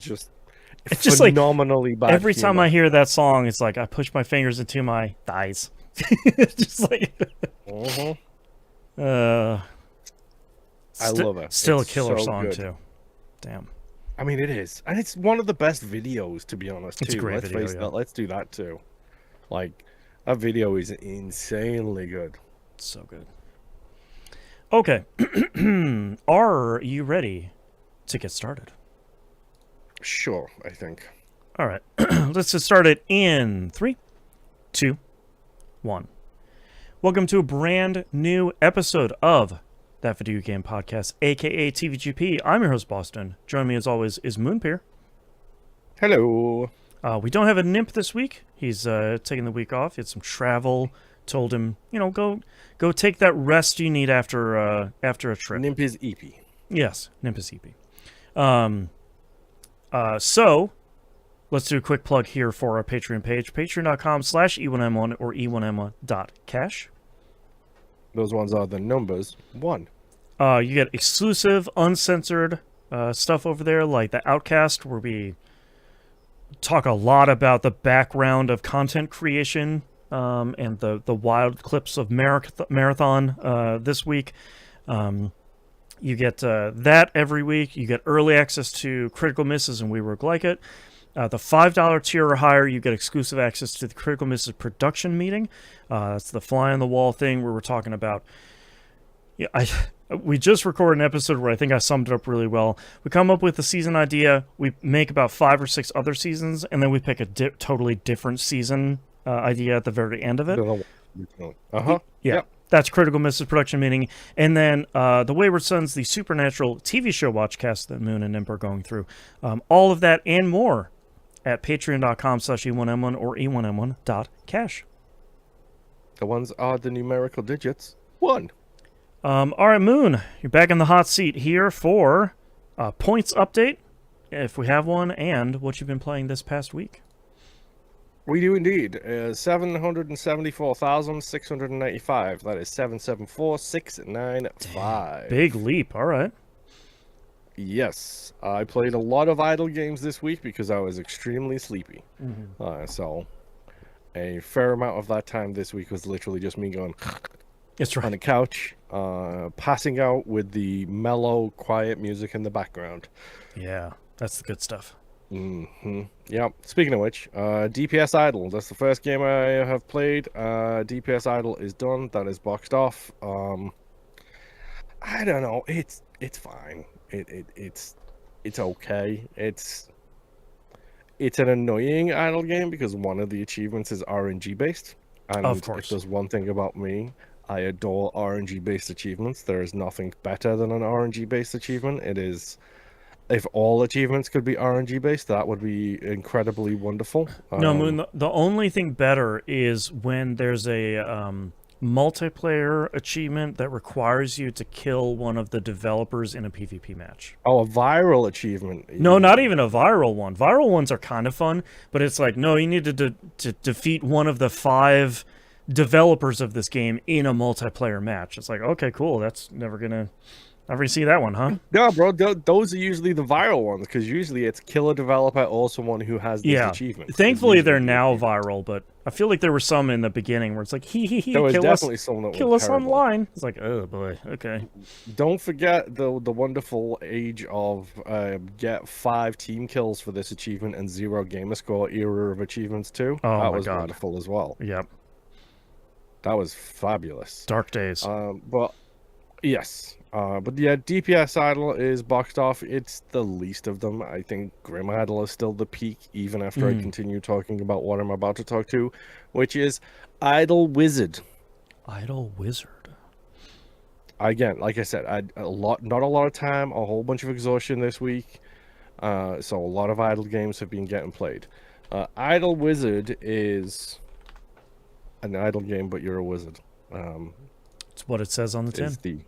just It's just like phenomenally bad every time I humor. hear that song, it's like I push my fingers into my thighs. It's just like Hmm. uh, I love it. still It's a killer so song good. too. Damn, I mean, it is, and it's one of the best videos, to be honest, it's a too. great Let's video. face Yeah, that. Let's do that too. Like, that video is insanely good. it's so good. Okay, are you ready to get started? Sure, I think. All right, let's get started in three, two, one. Welcome to a brand new episode of That Video Game Podcast, aka TVGP. I'm your host, Boston. Joining me as always is Moonpear. Hello. We don't have a Nimp this week. He's taking the week off. He had some travel. Told him, go take that rest you need after a trip. Nimp is EP. Yes, Nimp is EP. So let's do a quick plug here for our Patreon page, patreon.com/E1M1 or E1M1.cash. Those ones are the numbers one. You get exclusive, uncensored stuff over there, like the Outcast, where we talk a lot about the background of content creation and the wild clips of Marathon this week. You get that every week. You get early access to Critical Misses and We Work Like It. The $5 tier or higher, you get exclusive access to the Critical Misses production meeting. That's the fly on the wall thing where we're talking about. We just recorded an episode where I think I summed it up really well. We come up with a season idea, we make about 5 or 6 other seasons, and then we pick a totally different season idea at the very end of it. Uh-huh. Yeah. Yep. That's Critical Misses production meeting. And then the Wayward Sons, the Supernatural TV show watchcast that Moon and Imp are going through. All of that and more at patreon.com/E1M1 or E1M1.cash. The ones are the numerical digits. One. All right, Moon, you're back in the hot seat here for points update, if we have one, and what you've been playing this past week. We do indeed. 774,695. That is 774,695. Big leap. All right. Yes, I played a lot of idle games this week because I was extremely sleepy. Mm-hmm. So a fair amount of that time this week was literally just me going That's right. on the couch, passing out with the mellow, quiet music in the background. Yeah, that's the good stuff. Yep. Speaking of which, DPS Idol. That's the first game I have played. DPS Idol is done. That is boxed off. I don't know. It's fine. It's okay. It's an annoying idle game because one of the achievements is RNG based. And Of course. if there's one thing about me, I adore RNG based achievements. There is nothing better than an RNG based achievement. It is. If all achievements could be RNG based, that would be incredibly wonderful. No, Moon, the only thing better is when there's a multiplayer achievement that requires you to kill one of the developers in a PvP match. Oh, a viral achievement. No, not even a viral one. Viral ones are kind of fun, but it's like, no, you need to defeat one of the 5 developers of this game in a multiplayer match. It's like, okay, cool. That's never gonna see that one, huh? No, bro, those are usually the viral ones because usually it's kill a developer or someone who has this achievement. Thankfully, they're now viral, but I feel like there were some in the beginning where it's like, there was kill definitely us, some that kill were us terrible. online. It's like, oh boy, okay. Don't forget the wonderful age of get 5 team kills for this achievement and 0 gamer score era of achievements too. Oh that my was God. wonderful as well. Yep. That was fabulous. Dark days. But yes. But yeah, DPS Idol is boxed off. It's the least of them. I think Grim Idol is still the peak, even after I continue talking about what I'm about to talk to, which is Idol Wizard. Idol Wizard. Again, like I said, not a lot of time, a whole bunch of exhaustion this week. So a lot of idle games have been getting played. Idol Wizard is an idle game, but you're a wizard. It's what it says on the tin.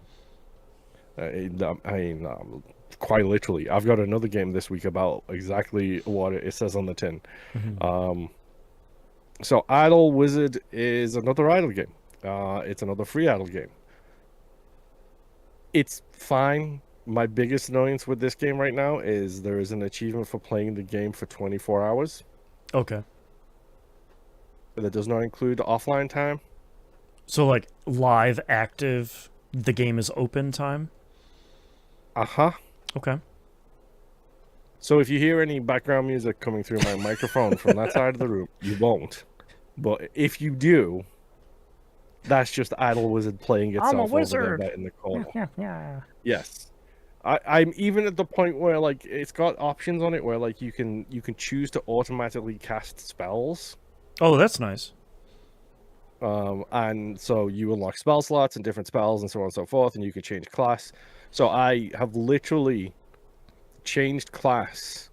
Quite literally, I've got another game this week about exactly what it says on the tin. So Idle Wizard is another idle game. It's another free idle game. It's fine. My biggest annoyance with this game right now is there is an achievement for playing the game for 24 hours Okay. that does not include offline time. So like live active, the game is open time. Uh-huh. Okay. So if you hear any background music coming through my microphone from that side of the room, you won't. But if you do, that's just Idle Wizard playing I'm a itself over there wizard. right in the corner. Yeah. Yes. I'm even at the point where like it's got options on it where like you can choose to automatically cast spells. Oh, that's nice. And so you unlock spell slots and different spells and so on and so forth, and you can change class. So I have literally changed class,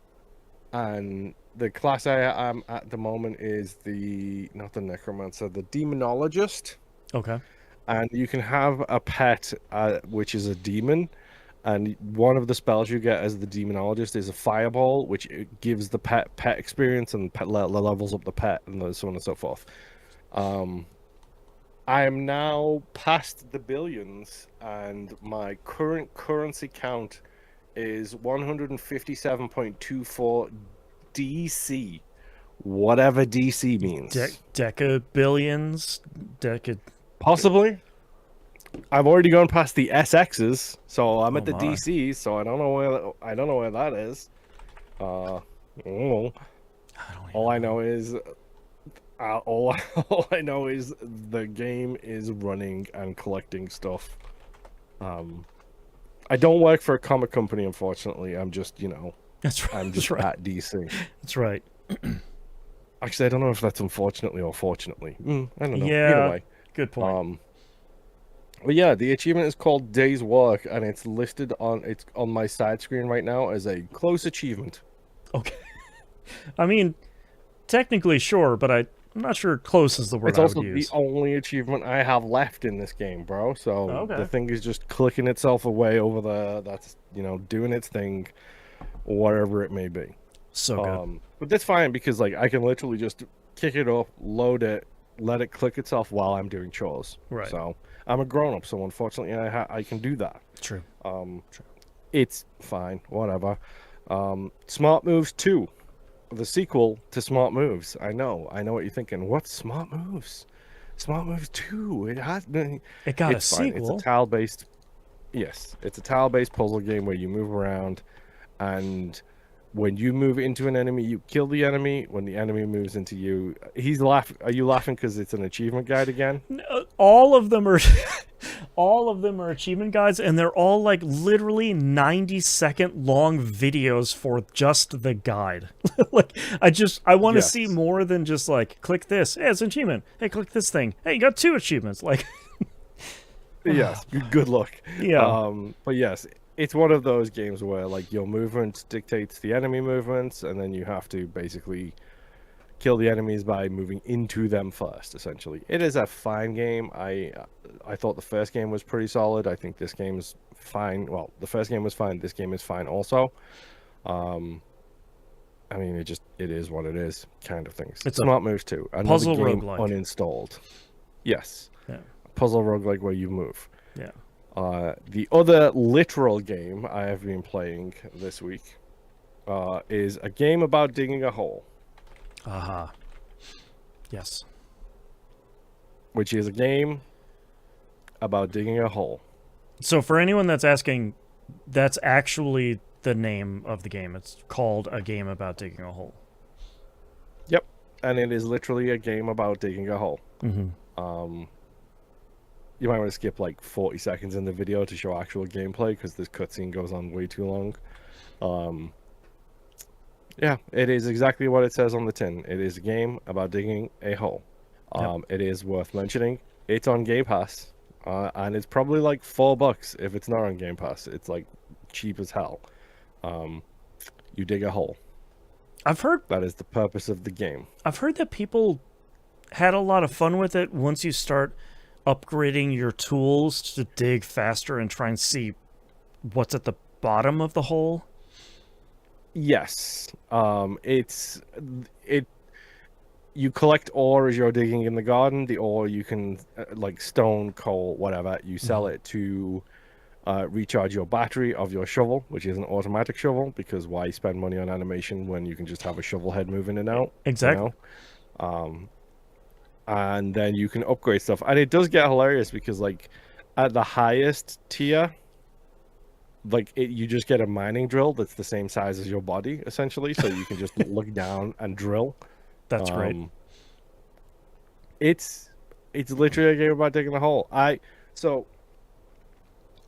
and the class I am at the moment is the not the necromancer, the demonologist. Okay. And you can have a pet, which is a demon. And one of the spells you get as the demonologist is a fireball, which it gives the pet experience and levels up the pet and so on and so forth. I am now past the billions, and my current currency count is 157.24 DC, whatever DC means. Decabillions. Possibly. I've already gone past the SXs, so I'm Oh at the my. DCs, so I don't know where that is. I don't know. I don't All I even know. know is all all I know is the game is running and collecting stuff. I don't work for a comic company, unfortunately. I'm just, That's right. I'm That's just right. at DC. That's right. Actually, I don't know if that's unfortunately or fortunately. I don't know. Either Yeah. way. Good point. But yeah, the achievement is called Day's Work, and it's on my side screen right now as a close achievement. Okay. I mean, technically, sure, but I'm not sure close is the word It's I would also the use. only achievement I have left in this game, bro. So the Okay. thing is just clicking itself away over there. That's doing its thing, whatever it may be. So good. But that's fine because like I can literally just kick it up, load it, let it click itself while I'm doing chores. Right. So I'm a grown up, so unfortunately I can do that. True. It's fine, whatever. Smart Moves 2, the sequel to Smart Moves. I know what you're thinking. What's Smart Moves? Smart Moves 2. It has been. It got a It's fine. It's a sequel. tile-based. Yes, it's a tile-based puzzle game where you move around, and when you move into an enemy, you kill the enemy. When the enemy moves into you, he's laughing. Are you laughing because it's an achievement guide again? All of them are all of them are achievement guides, and they're all like literally 90-second long videos for just the guide. Like I want to see Yes. more than just like click this. Hey, it's an achievement. Hey, click this thing. Hey, you got 2 achievements. Like Yes. Good luck. yeah. But yes, it's one of those games where like your movement dictates the enemy movements, and then you have to basically kill the enemies by moving into them first. Essentially, it is a fine game. I thought the first game was pretty solid. I think this game is fine. Well, the first game was fine. This game is fine also. I mean, it is what it is, kind of things. It's a Smart Moves too. Another puzzle game roguelike. uninstalled. Yes, Yeah. puzzle roguelike where you move. Yeah. The other literal game I have been playing this week is a game about digging a hole, Aha. Yes. which is a game about digging a hole. So for anyone that's asking, that's actually the name of the game. It's called A Game About Digging a Hole. Yep, and it is literally a game about digging a hole. Mm-hmm. You might want to skip like 40 seconds in the video to show actual gameplay because this cutscene goes on way too long. Yeah, it is exactly what it says on the tin. It is a game about digging a hole. Yep. It is worth mentioning. It's on Game Pass, and it's probably like $4 if it's not on Game Pass. It's like cheap as hell. You dig a hole. I've heard That is the purpose of the game. that people had a lot of fun with it once you start upgrading your tools to dig faster and try and see what's at the bottom of the hole. Yes. You collect ore as you're digging in the garden. The ore you can like stone, coal, whatever. You sell it to recharge your battery of your shovel, which is an automatic shovel, because why spend money on animation when you can just have a shovel head move in and out, you Exactly. know? And then you can upgrade stuff. And it does get hilarious because, like, at the highest tier, like, you just get a mining drill that's the same size as your body, essentially. So you can just look down and drill. That's great. Um, it's literally a game about digging a hole. So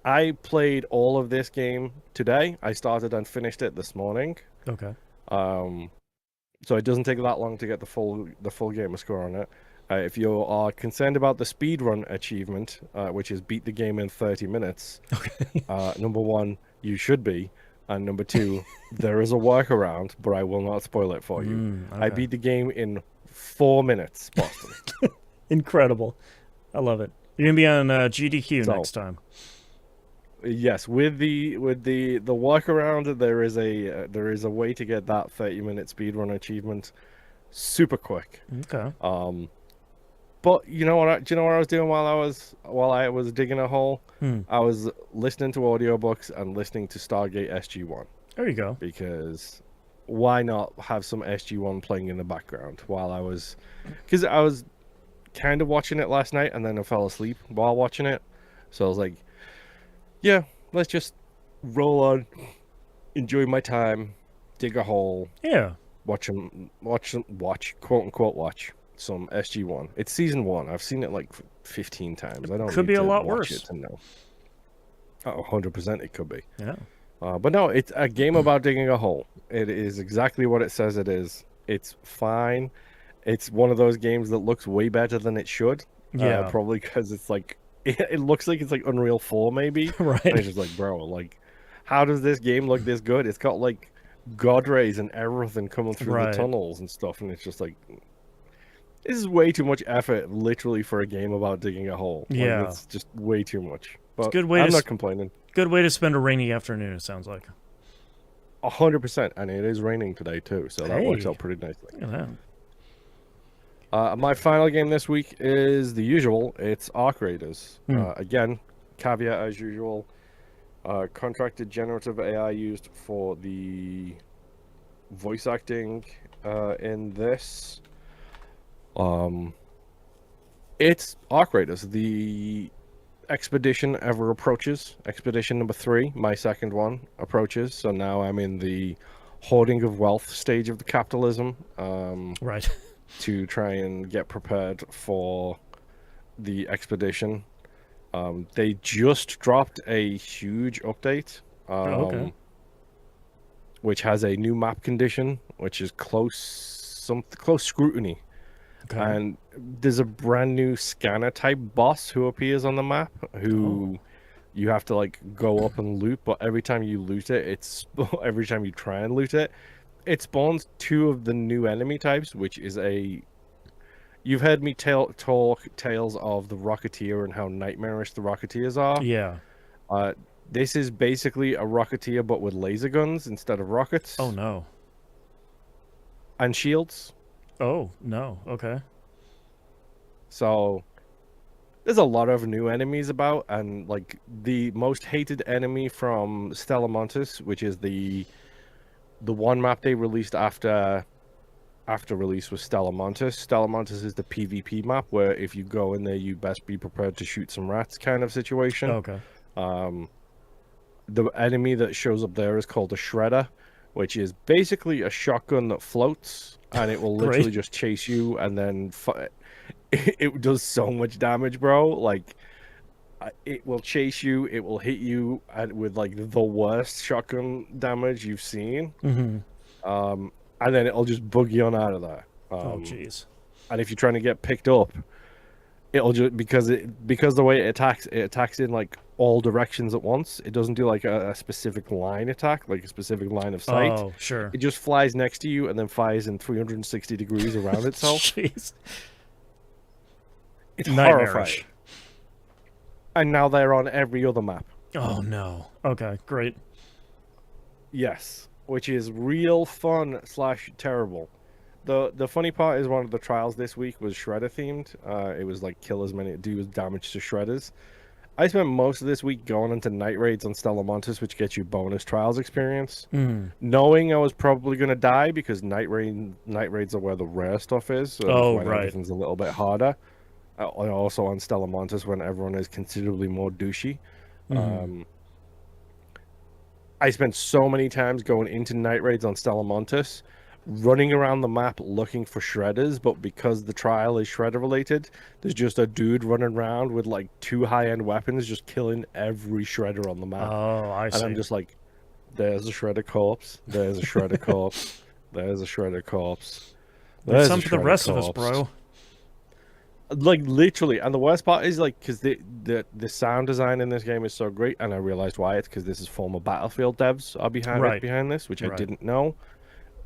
I played all of this game today. I started and finished it this morning. Okay. So it doesn't take that long to get the full gamer score on it. If you are concerned about the speedrun achievement, which is beat the game in 30 minutes, Okay. number one, you should be. And number two, there is a workaround, but I will not spoil it for you. I Okay. beat the game in 4 minutes, Boston. Incredible. I love it. You're gonna be on GDQ So, next time. yes, with the workaround, there is a way to get that 30-minute speedrun achievement super quick. Okay. But you know what? Do you know what I was doing while I was digging a hole? Hmm. I was listening to audiobooks and listening to Stargate SG-1 There you go. because why not have some SG-1 playing in the background while because I was kind of watching it last night and then I fell asleep while watching it. So I was like, yeah, let's just roll on, enjoy my time, dig a hole, Yeah. watch quote unquote watch some SG-1. It's season 1. I've seen it like 15 times. I don't Could need be a to lot watch worse. it to know. Oh, 100% it could be. Yeah. But no, it's a game about digging a hole. It is exactly what it says it is. It's fine. It's one of those games that looks way better than it should. Yeah. Probably because it's like it looks like it's like Unreal 4 maybe. And Right. it's just like, bro, like how does this game look this good? It's got like god rays and everything coming through the Right. tunnels and stuff, and it's just like this is way too much effort, literally, for a game about digging a hole. Like, Yeah. it's just way too much. But a good way I'm to not complaining. Good way to spend a rainy afternoon. It sounds like. 100%, and it is raining today too, so that works Hey. out pretty nicely. Look at that. My final game this week is the usual. It's Arc Raiders. Again, caveat as usual. Contracted generative AI used for the voice acting in this. It's Arc Raiders. The expedition ever approaches. Expedition number 3, my second one, approaches. So now I'm in the hoarding of wealth stage of the capitalism. Right. To try and get prepared for the expedition. They just dropped a huge update, Okay. which has a new map condition, which is close scrutiny. Okay. And there's a brand new scanner type boss who appears on the map who you have to like go up and loot, but every time you loot it, every time you try and loot it, it spawns 2 of the new enemy types, which is you've heard me talk tales of the Rocketeer and how nightmarish the Rocketeers are. Yeah. This is basically a Rocketeer but with laser guns instead of rockets. Oh no. And shields. Oh no. Okay. So there's a lot of new enemies about, and like the most hated enemy from Stella Montis, which is the one map they released after release, was Stella Montis. Stella Montis is the PvP map where if you go in there, you best be prepared to shoot some rats kind of situation. Okay. The enemy that shows up there is called a Shredder, which is basically a shotgun that floats, and it will literally just chase you, and then it does so much damage, bro. Like, it will chase you, it will hit you with like the worst shotgun damage you've seen. And then it'll just bug you on out of there. Oh jeez. And if you're trying to get picked up, it'll just because the way it attacks in like all directions at once. It doesn't do like a specific line attack, like a specific line of sight. Oh sure. It just flies next to you and then fires in 360 degrees around itself. Jeez. It's Nightmarish. horrifying. And now they're on every other map. Oh no. Okay, great. Yes, which is real fun / terrible. The funny part is one of the trials this week was Shredder themed. It was like kill as many, do as damage to Shredders, I spent most of this week going into night raids on Stellamontis, which gets you bonus trials experience. Mm. Knowing I was probably going to die because night raids are where the rare stuff is, and Oh, when right. everything's a little bit harder. Also on Stellamontis when everyone is considerably more douchey. Mm-hmm. I spent so many times going into night raids on Stellamontis, running around the map looking for shredders, but because the trial is shredder related, there's just a dude running around with like 2 high-end weapons just killing every shredder on the map. Oh, I And I'm see. just like, there's a shredder corpse, there's a shredder corpse, there's a shredder corpse, Leave there's a some for the shredder rest of us, corpse. bro. Like literally, and the worst part is like because the sound design in this game is so great, and I realized why. It's because this is former Battlefield devs are Right. behind this, which I Right. didn't know.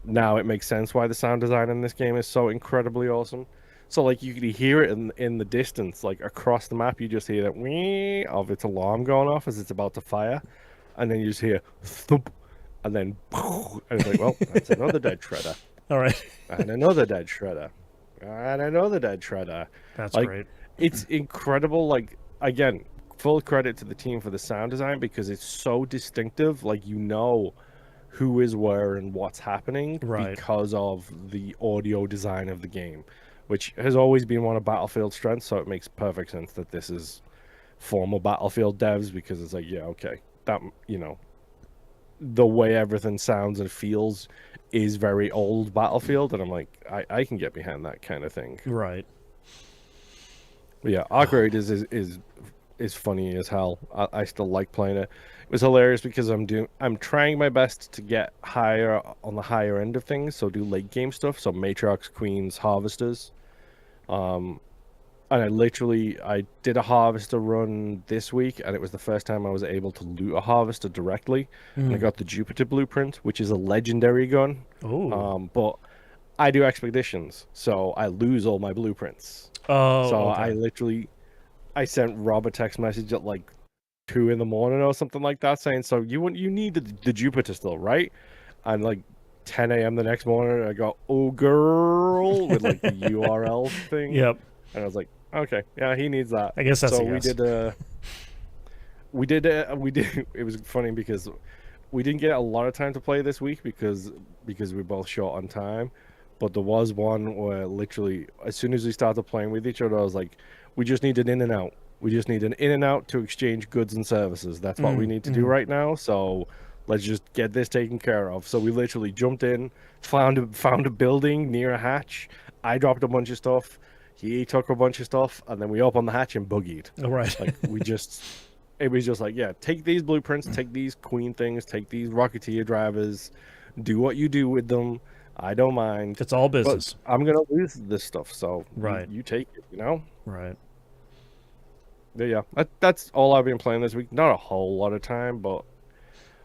Now it makes sense why the sound design in this game is so incredibly awesome. So like you could hear it in the distance, like across the map, you just hear that wee of its alarm going off as it's about to fire, and then you just hear thump, and then and it's like, well, that's another dead shredder, All right. and another dead shredder, and another dead shredder. That's Like great. it's incredible. Like again, full credit to the team for the sound design because it's so distinctive. Like you know who is where and what's happening Right. because of the audio design of the game, which has always been one of Battlefield's strengths. So it makes perfect sense that this is former Battlefield devs because it's like, yeah, okay, that the way everything sounds and feels is very old Battlefield, and I'm like, I can get behind that kind of thing. Right. But yeah, Arc Raid is funny as hell. I still like playing it. It was hilarious because I'm trying my best to get higher on the higher end of things, so do late game stuff, so Matriarchs, Queens, Harvesters. Um, and I did a Harvester run this week, and it was the first time I was able to loot a Harvester directly, and I Mm. got the Jupiter Blueprint, which is a legendary gun. Oh. But I do expeditions, so I lose all my blueprints. So Oh, I okay. literally I sent Rob a text message at like 2 in the morning or something like that, saying, "So you need the Jupiter still, right?" And like 10 a.m. the next morning, I go, "Oh girl," with like the URL thing, Yep. and I was like, "Okay, yeah, he needs that." I guess that's So a yes. we did. It was funny because we didn't get a lot of time to play this week because we're both short on time. But there was one where literally, as soon as we started playing with each other, I was like, we just need an in and out. We just need an in and out to exchange goods and services. That's what we Mm. need to do Mm. right now. So let's just get this taken care of. So we literally jumped in, found a building near a hatch. I dropped a bunch of stuff. He took a bunch of stuff, and then we opened the hatch and boogied. All right. Like it was just like, yeah, take these blueprints, take these queen things, take these rocketeer drivers, do what you do with them. I don't mind, It's all but business. I'm gonna lose this stuff, so Right. you take it, you know? Right. But yeah, that's all I've been playing this week. Not a whole lot of time, but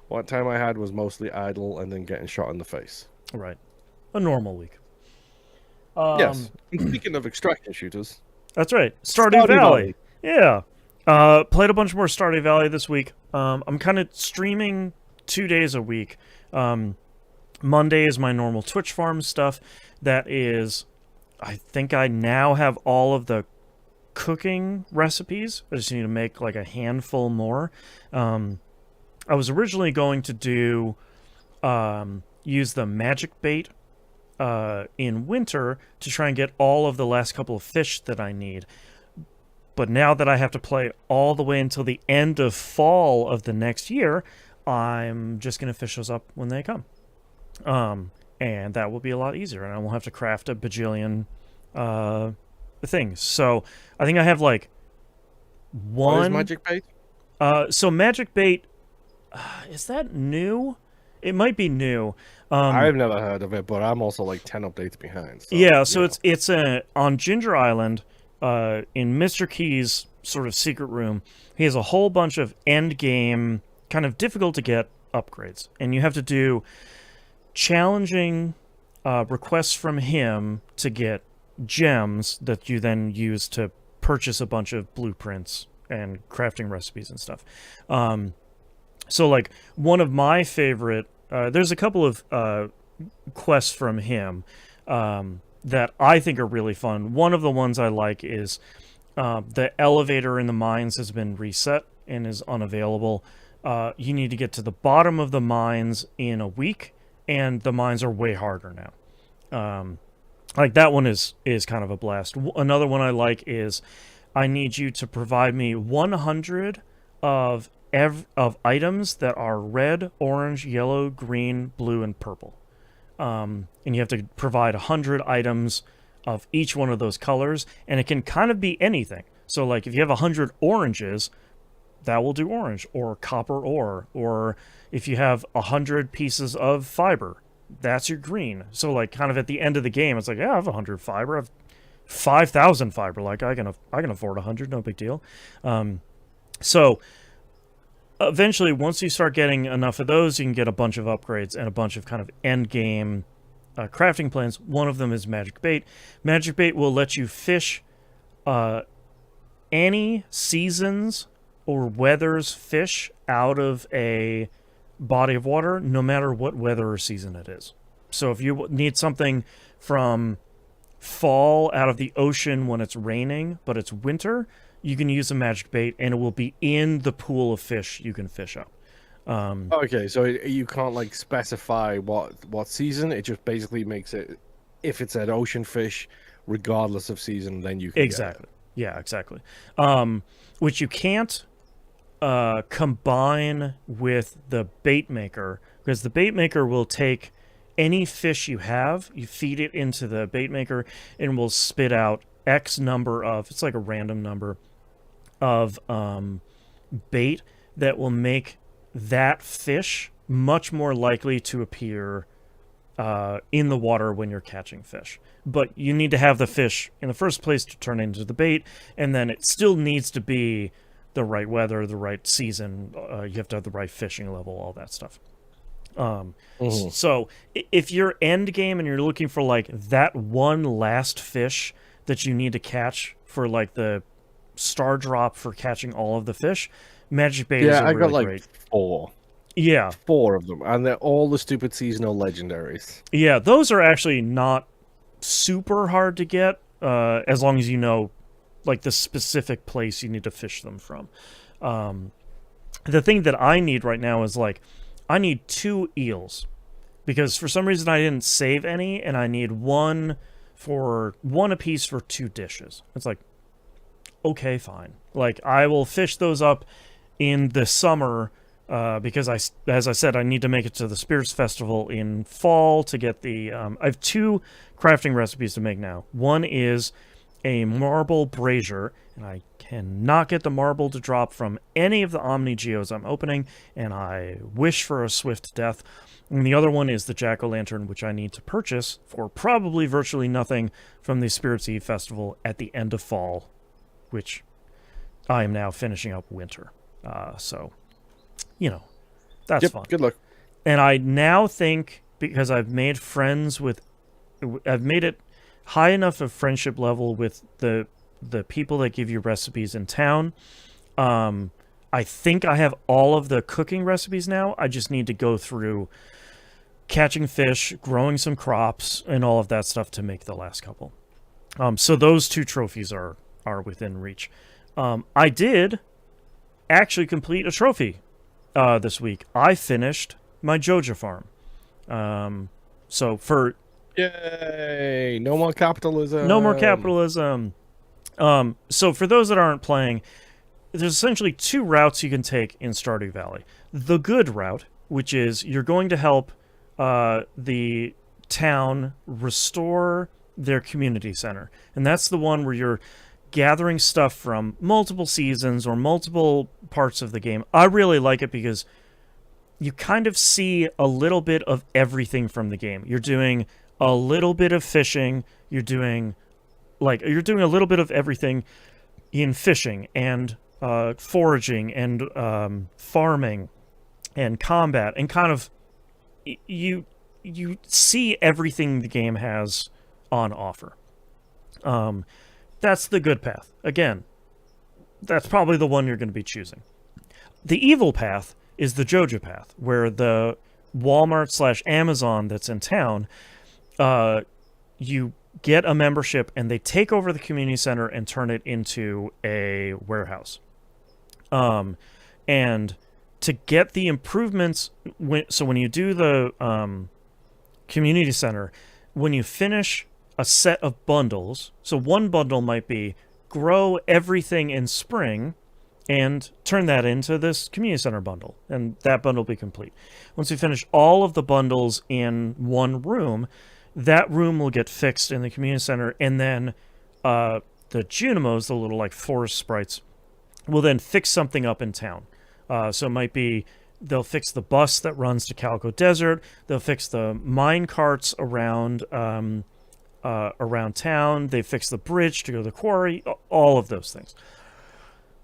what time I had was mostly idle and then getting shot in the face. Right. A normal week. Yes. And speaking of extraction shooters, That's right. Stardew Stardew Valley. Valley. Yeah. Played a bunch more Stardew Valley this week. I'm kind of streaming 2 days a week. Monday is my normal Twitch farm stuff. That is, I think I now have all of the cooking recipes. I just need to make like a handful more. I was originally going to do use the magic bait in winter to try and get all of the last couple of fish that I need. But now that I have to play all the way until the end of fall of the next year, I'm just going to fish those up when they come. And that will be a lot easier, and I won't have to craft a bajillion things. So I think I have like What is one. Magic Bait? So magic bait, is that new? It might be new. I've never heard of it, but I'm also like 10 updates behind. So, Yeah, so it's on Ginger Island, in Mr. Key's sort of secret room. He has a whole bunch of end game, kind of difficult to get upgrades, and you have to do challenging requests from him to get gems that you then use to purchase a bunch of blueprints and crafting recipes and stuff. So like one of my favorite, there's a couple of quests from him that I think are really fun. One of the ones I like is The elevator in the mines has been reset and is unavailable. You need to get to the bottom of the mines in a week, and the mines are way harder now. Like that one is kind of a blast. Another one I like is I need you to provide me 100 of items that are red, orange, yellow, green, blue, and purple. And you have to provide 100 items of each one of those colors, and it can kind of be anything. So, like, if you have 100 oranges, that will do orange, or copper ore, or if you have 100 pieces of fiber, that's your green. So, like, kind of at the end of the game, it's like, yeah, I have 100 fiber, I have 5,000 fiber. Like, I can afford 100, no big deal. So eventually, once you start getting enough of those, you can get a bunch of upgrades and a bunch of kind of end game crafting plans. One of them is Magic Bait. Magic Bait will let you fish any seasons or weather's fish out of a body of water, no matter what weather or season it is. So if you need something from fall out of the ocean when it's raining, but it's winter, you can use a Magic Bait, and it will be in the pool of fish you can fish up. Okay, so you can't like specify what season. It just basically makes it, if it's an ocean fish, regardless of season, then you can exactly. get it. Yeah, exactly. Which you can't combine with the bait maker, because the bait maker will take any fish you have, you feed it into the bait maker, and will spit out X number of, it's like a random number of bait that will make that fish much more likely to appear in the water when you're catching fish. But you need to have the fish in the first place to turn into the bait, and then it still needs to be the right weather, the right season. You have to have the right fishing level, all that stuff. So if you're end game and you're looking for like that one last fish that you need to catch for like the star drop for catching all of the fish, Magic Bait is I really got like great. 4. Yeah. 4 of them, and they're all the stupid seasonal legendaries. Yeah, those are actually not super hard to get, as long as you know like the specific place you need to fish them from. The thing that I need right now is like, I need 2 eels, because for some reason I didn't save any, and I need one apiece for 2 dishes. It's like, okay, fine. Like, I will fish those up in the summer, because as I said, I need to make it to the Spirits Festival in fall to get the. I have 2 crafting recipes to make now. One is a marble brazier, and I cannot get the marble to drop from any of the Omni Geos I'm opening, and I wish for a swift death. And the other one is the Jack-o'-lantern, which I need to purchase for probably virtually nothing from the Spirits Eve Festival at the end of fall, which I am now finishing up winter. So, that's fun. Good luck. And I now think, because I've made it high enough of friendship level with the people that give you recipes in town. I think I have all of the cooking recipes now. I just need to go through catching fish, growing some crops, and all of that stuff to make the last couple. So those 2 trophies are within reach. I did actually complete a trophy this week. I finished my Joja farm. So for... Yay! No more capitalism. No more capitalism. So for those that aren't playing, there's essentially 2 routes you can take in Stardew Valley. The good route, which is you're going to help the town restore their community center. And that's the one where you're gathering stuff from multiple seasons or multiple parts of the game. I really like it because you kind of see a little bit of everything from the game. You're doing a little bit of fishing, you're doing a little bit of everything in fishing and foraging and farming and combat, and kind of you see everything the game has on offer. That's the good path. Again, that's probably the one you're going to be choosing. The evil path is the Joja path, where the Walmart/Amazon that's in town, you get a membership, and they take over the community center and turn it into a warehouse. And to get the improvements, when you do the community center, when you finish a set of bundles, so one bundle might be grow everything in spring and turn that into this community center bundle, and that bundle will be complete. Once you finish all of the bundles in one room, that room will get fixed in the community center, and then the Junimos, the little like forest sprites, will then fix something up in town. So it might be they'll fix the bus that runs to Calico Desert. They'll fix the mine carts around town. They fix the bridge to go to the quarry. All of those things.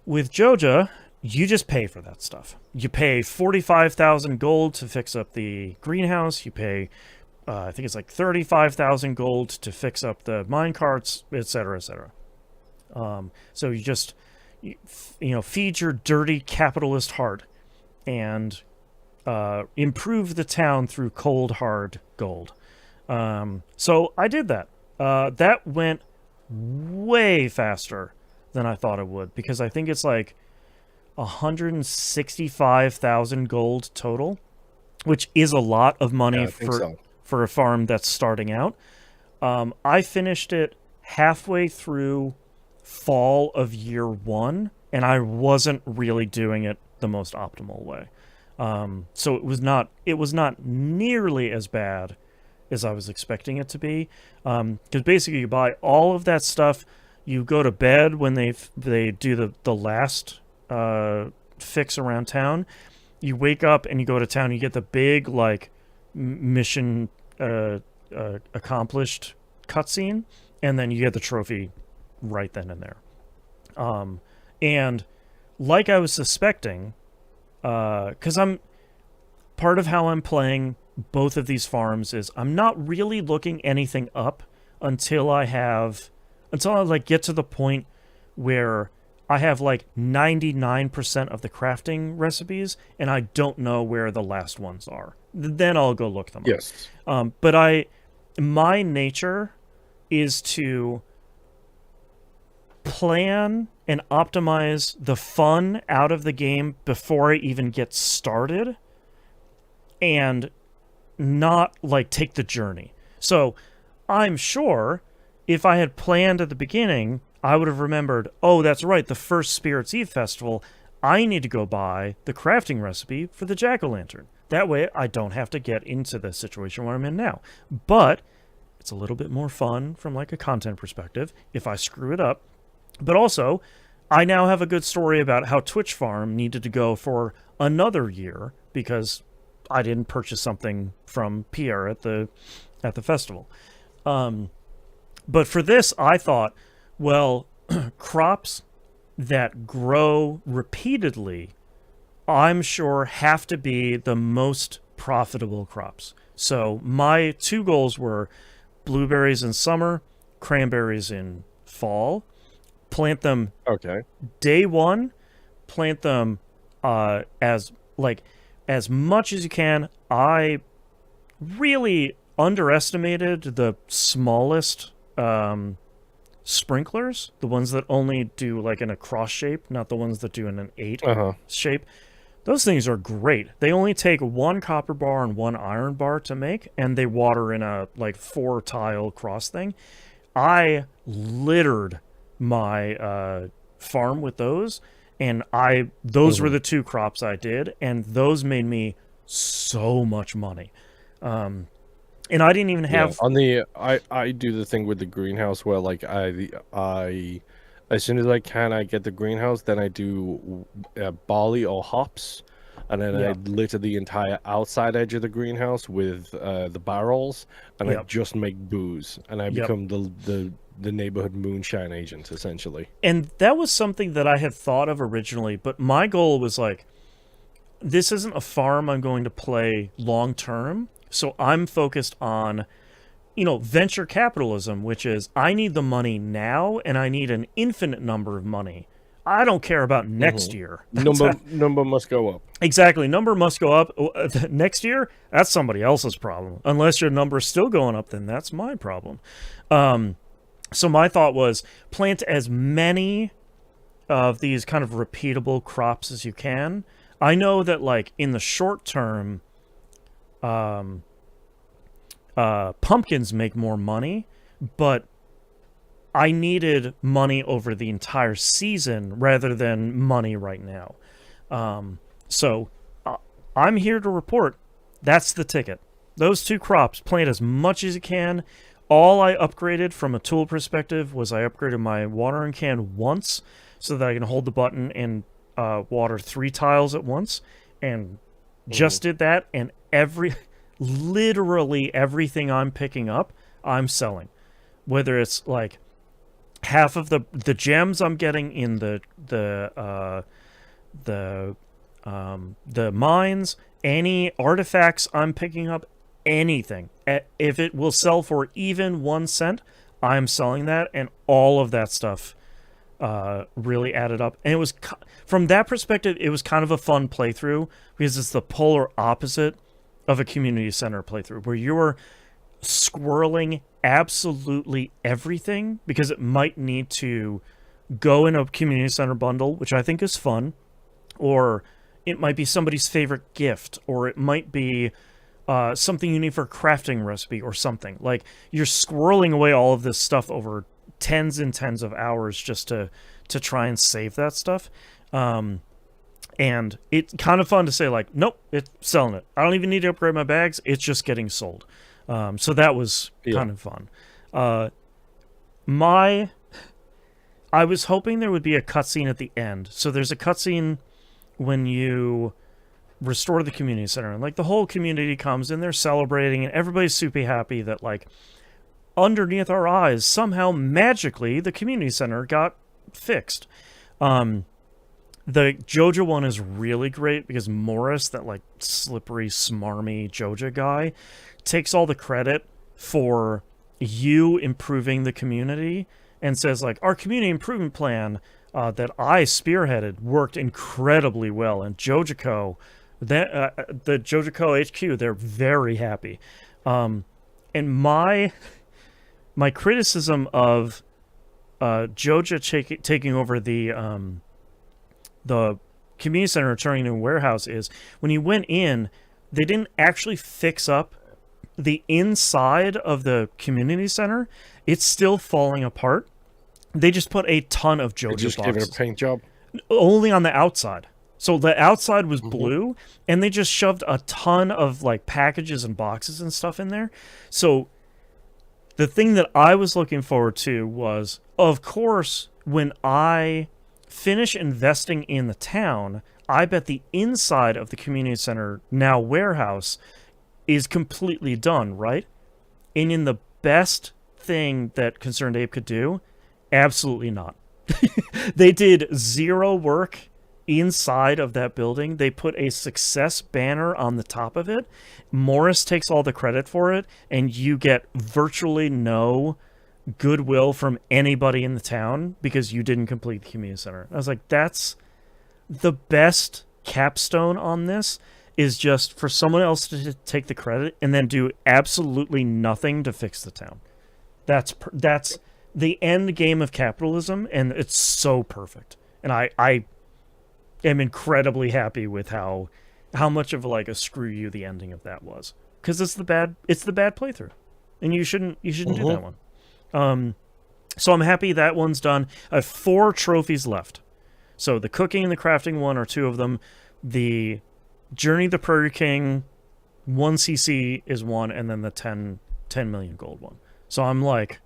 With Joja, you just pay for that stuff. You pay 45,000 gold to fix up the greenhouse. You pay, I think it's like 35,000 gold to fix up the mine carts, etc., etc. So you just feed your dirty capitalist heart and improve the town through cold, hard gold. So I did that. That went way faster than I thought it would, because I think it's like 165,000 gold total, which is a lot of money for a farm that's starting out. I finished it halfway through fall of year 1, and I wasn't really doing it the most optimal way. So it was not nearly as bad as I was expecting it to be. Because basically you buy all of that stuff, you go to bed when they do the last fix around town. You wake up and you go to town, you get the big like mission accomplished cutscene, and then you get the trophy right then and there. And like I was suspecting, because I'm part of how I'm playing both of these farms is I'm not really looking anything up until I like get to the point where I have like 99% of the crafting recipes and I don't know where the last ones are. Then I'll go look them up. Yes. But my nature is to plan and optimize the fun out of the game before I even get started, and not like take the journey. So I'm sure if I had planned at the beginning, I would have remembered, oh, that's right, the first Spirits Eve festival, I need to go buy the crafting recipe for the jack-o'-lantern. That way I don't have to get into the situation where I'm in now. But it's a little bit more fun from like a content perspective if I screw it up. But also, I now have a good story about how Twitch Farm needed to go for another year because I didn't purchase something from Pierre at the festival. But for this, I thought, well, crops that grow repeatedly, I'm sure have to be the most profitable crops. So my two goals were blueberries in summer, cranberries in fall. Plant them day one, plant them as much as you can. I really underestimated the smallest sprinklers, the ones that only do like in a cross shape, not the ones that do in an 8 shape. Those things are great. They only take 1 copper bar and 1 iron bar to make, and they water in a like 4 tile cross thing. I littered my farm with those, and those were the 2 crops I did, and those made me so much money. And I didn't even have I do the thing with the greenhouse where like I as soon as I get the greenhouse, then I do barley or hops, and then I litter the entire outside edge of the greenhouse with the barrels, and I just make booze, and I become the neighborhood moonshine agent essentially. And that was something that I had thought of originally, but my goal was like, this isn't a farm I'm going to play long term. So I'm focused on, venture capitalism, which is I need the money now, and I need an infinite number of money I don't care about next year. Number must go up. Exactly. Number must go up. Next year, that's somebody else's problem. Unless your number is still going up, then that's my problem. So my thought was plant as many of these kind of repeatable crops as you can. I know that, like, in the short term, pumpkins make more money, but I needed money over the entire season rather than money right now. So I'm here to report that's the ticket. Those 2 crops, plant as much as you can. All I upgraded from a tool perspective was I upgraded my watering can once so that I can hold the button and water 3 tiles at once, and just did that, and literally everything I'm picking up, I'm selling. Whether it's like half of the gems I'm getting in the mines, any artifacts I'm picking up, anything. If it will sell for even 1 cent, I'm selling that, and all of that stuff really added up. And it was, from that perspective, it was kind of a fun playthrough, because it's the polar opposite of a community center playthrough, where you're squirreling absolutely everything because it might need to go in a community center bundle, which I think is fun, or it might be somebody's favorite gift, or it might be something you need for a crafting recipe or something. Like, you're squirreling away all of this stuff over tens and tens of hours just to try and save that stuff. And it's kind of fun to say, like, nope, it's selling it. I don't even need to upgrade my bags. It's just getting sold. So that was kind of fun. I was hoping there would be a cutscene at the end. So there's a cutscene when you restore the community center, and, like, the whole community comes and they're celebrating, and everybody's super happy that, like, underneath our eyes, somehow magically the community center got fixed. The Joja one is really great because Morris, that, like, slippery, smarmy Joja guy, takes all the credit for you improving the community and says, like, our community improvement plan that I spearheaded worked incredibly well. And Jojaco, the Jojaco HQ, they're very happy. And my criticism of Joja taking over the community center and turning into a warehouse is, when you went in, they didn't actually fix up the inside of the community center. It's still falling apart. They just put a ton of Joja just boxes. give it a paint job? Only on the outside. So the outside was blue, and they just shoved a ton of, like, packages and boxes and stuff in there. So the thing that I was looking forward to was, of course, when I finish investing in the town, I bet the inside of the community center, now warehouse, is completely done, right? And in the best thing that Concerned Ape could do, absolutely not. They did zero work inside of that building. They put a success banner on the top of it. Morris takes all the credit for it, and you get virtually no goodwill from anybody in the town because you didn't complete the community center. I was like, that's the best capstone on this, is just for someone else to take the credit and then do absolutely nothing to fix the town. That's the end game of capitalism, and it's so perfect. And I am incredibly happy with how much of, like, a screw you the ending of that was, because it's the bad playthrough, and you shouldn't do that one. So I'm happy that one's done. I have 4 trophies left. So the cooking and the crafting one are 2 of them. The Journey of the Prairie King 1cc is one, and then the 10 million gold one. So I'm like,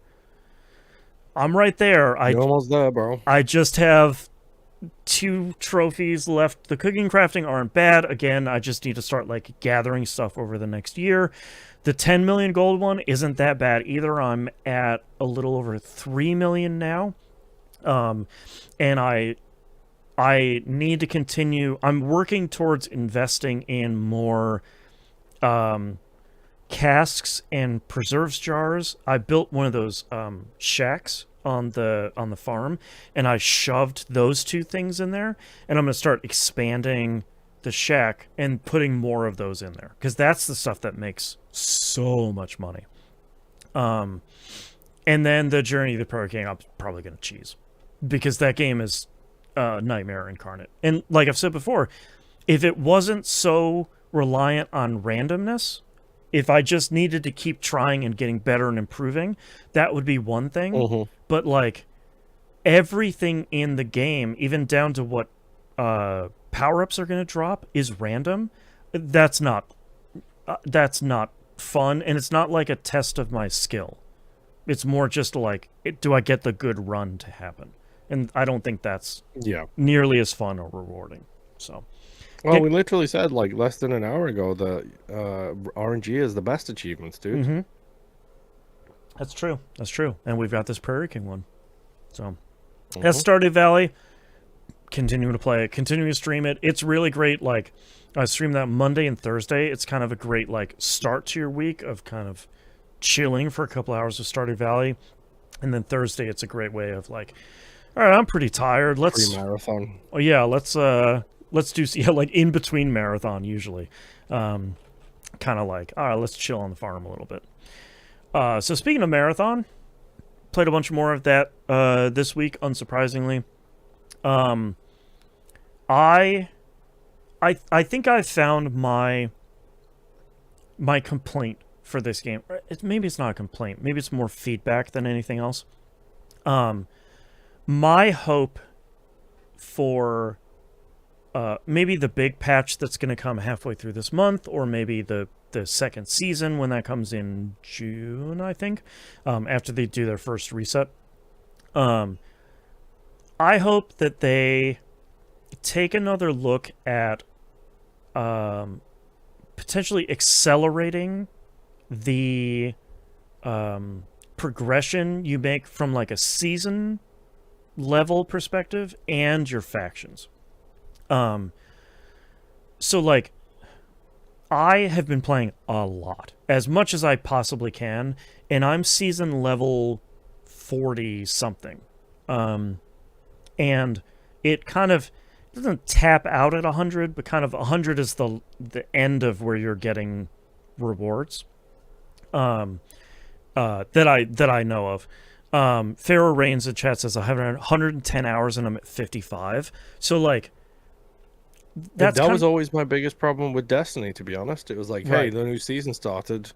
I'm right there. You're almost there, bro. I just have 2 trophies left. The cooking and crafting aren't bad. Again, I just need to start, like, gathering stuff over the next year. The 10 million gold one isn't that bad either. I'm at a little over 3 million now. And I need to continue. I'm working towards investing in more casks and preserves jars. I built one of those shacks on the farm, and I shoved those two things in there, and I'm gonna start expanding the shack and putting more of those in there because that's the stuff that makes so much money. And then the Journey of the Prairie King, I'm probably gonna cheese because that game is nightmare incarnate. And like I've said before, if it wasn't so reliant on randomness, if I just needed to keep trying and getting better and improving, that would be one thing. Mm-hmm. But like everything in the game, even down to what power-ups are going to drop, is random. That's not fun, and it's not like a test of my skill. It's more just like, do I get the good run to happen? And I don't think that's nearly as fun or rewarding. So, well, we literally said like less than an hour ago that RNG is the best achievements, dude. Mm-hmm. That's true. That's true. And we've got this Prairie King one. So, that's Stardew Valley. Continuing to play it, continuing to stream it. It's really great. Like, I stream that Monday and Thursday. It's kind of a great like start to your week of kind of chilling for a couple hours of Stardew Valley, and then Thursday it's a great way of like, all right, I'm pretty tired. Let's marathon. Oh yeah, let's do like in between marathon usually, kind of like, all right, let's chill on the farm a little bit. So speaking of marathon, played a bunch more of that this week, unsurprisingly. I think I found my complaint for this game. Maybe it's not a complaint. Maybe it's more feedback than anything else. My hope for maybe the big patch that's going to come halfway through this month, or maybe the second season when that comes in June, I think, after they do their first reset. I hope that they take another look at potentially accelerating the progression you make from like a season level perspective and your factions. So like, I have been playing a lot, as much as I possibly can, and I'm season level 40 something. And it kind of doesn't tap out at 100, but kind of 100 is the end of where you're getting rewards. That I know of. Pharaoh Reigns in chat says I have 110 hours and I'm at 55. So like, that was always my biggest problem with Destiny, to be honest. It was like, hey, the new season started,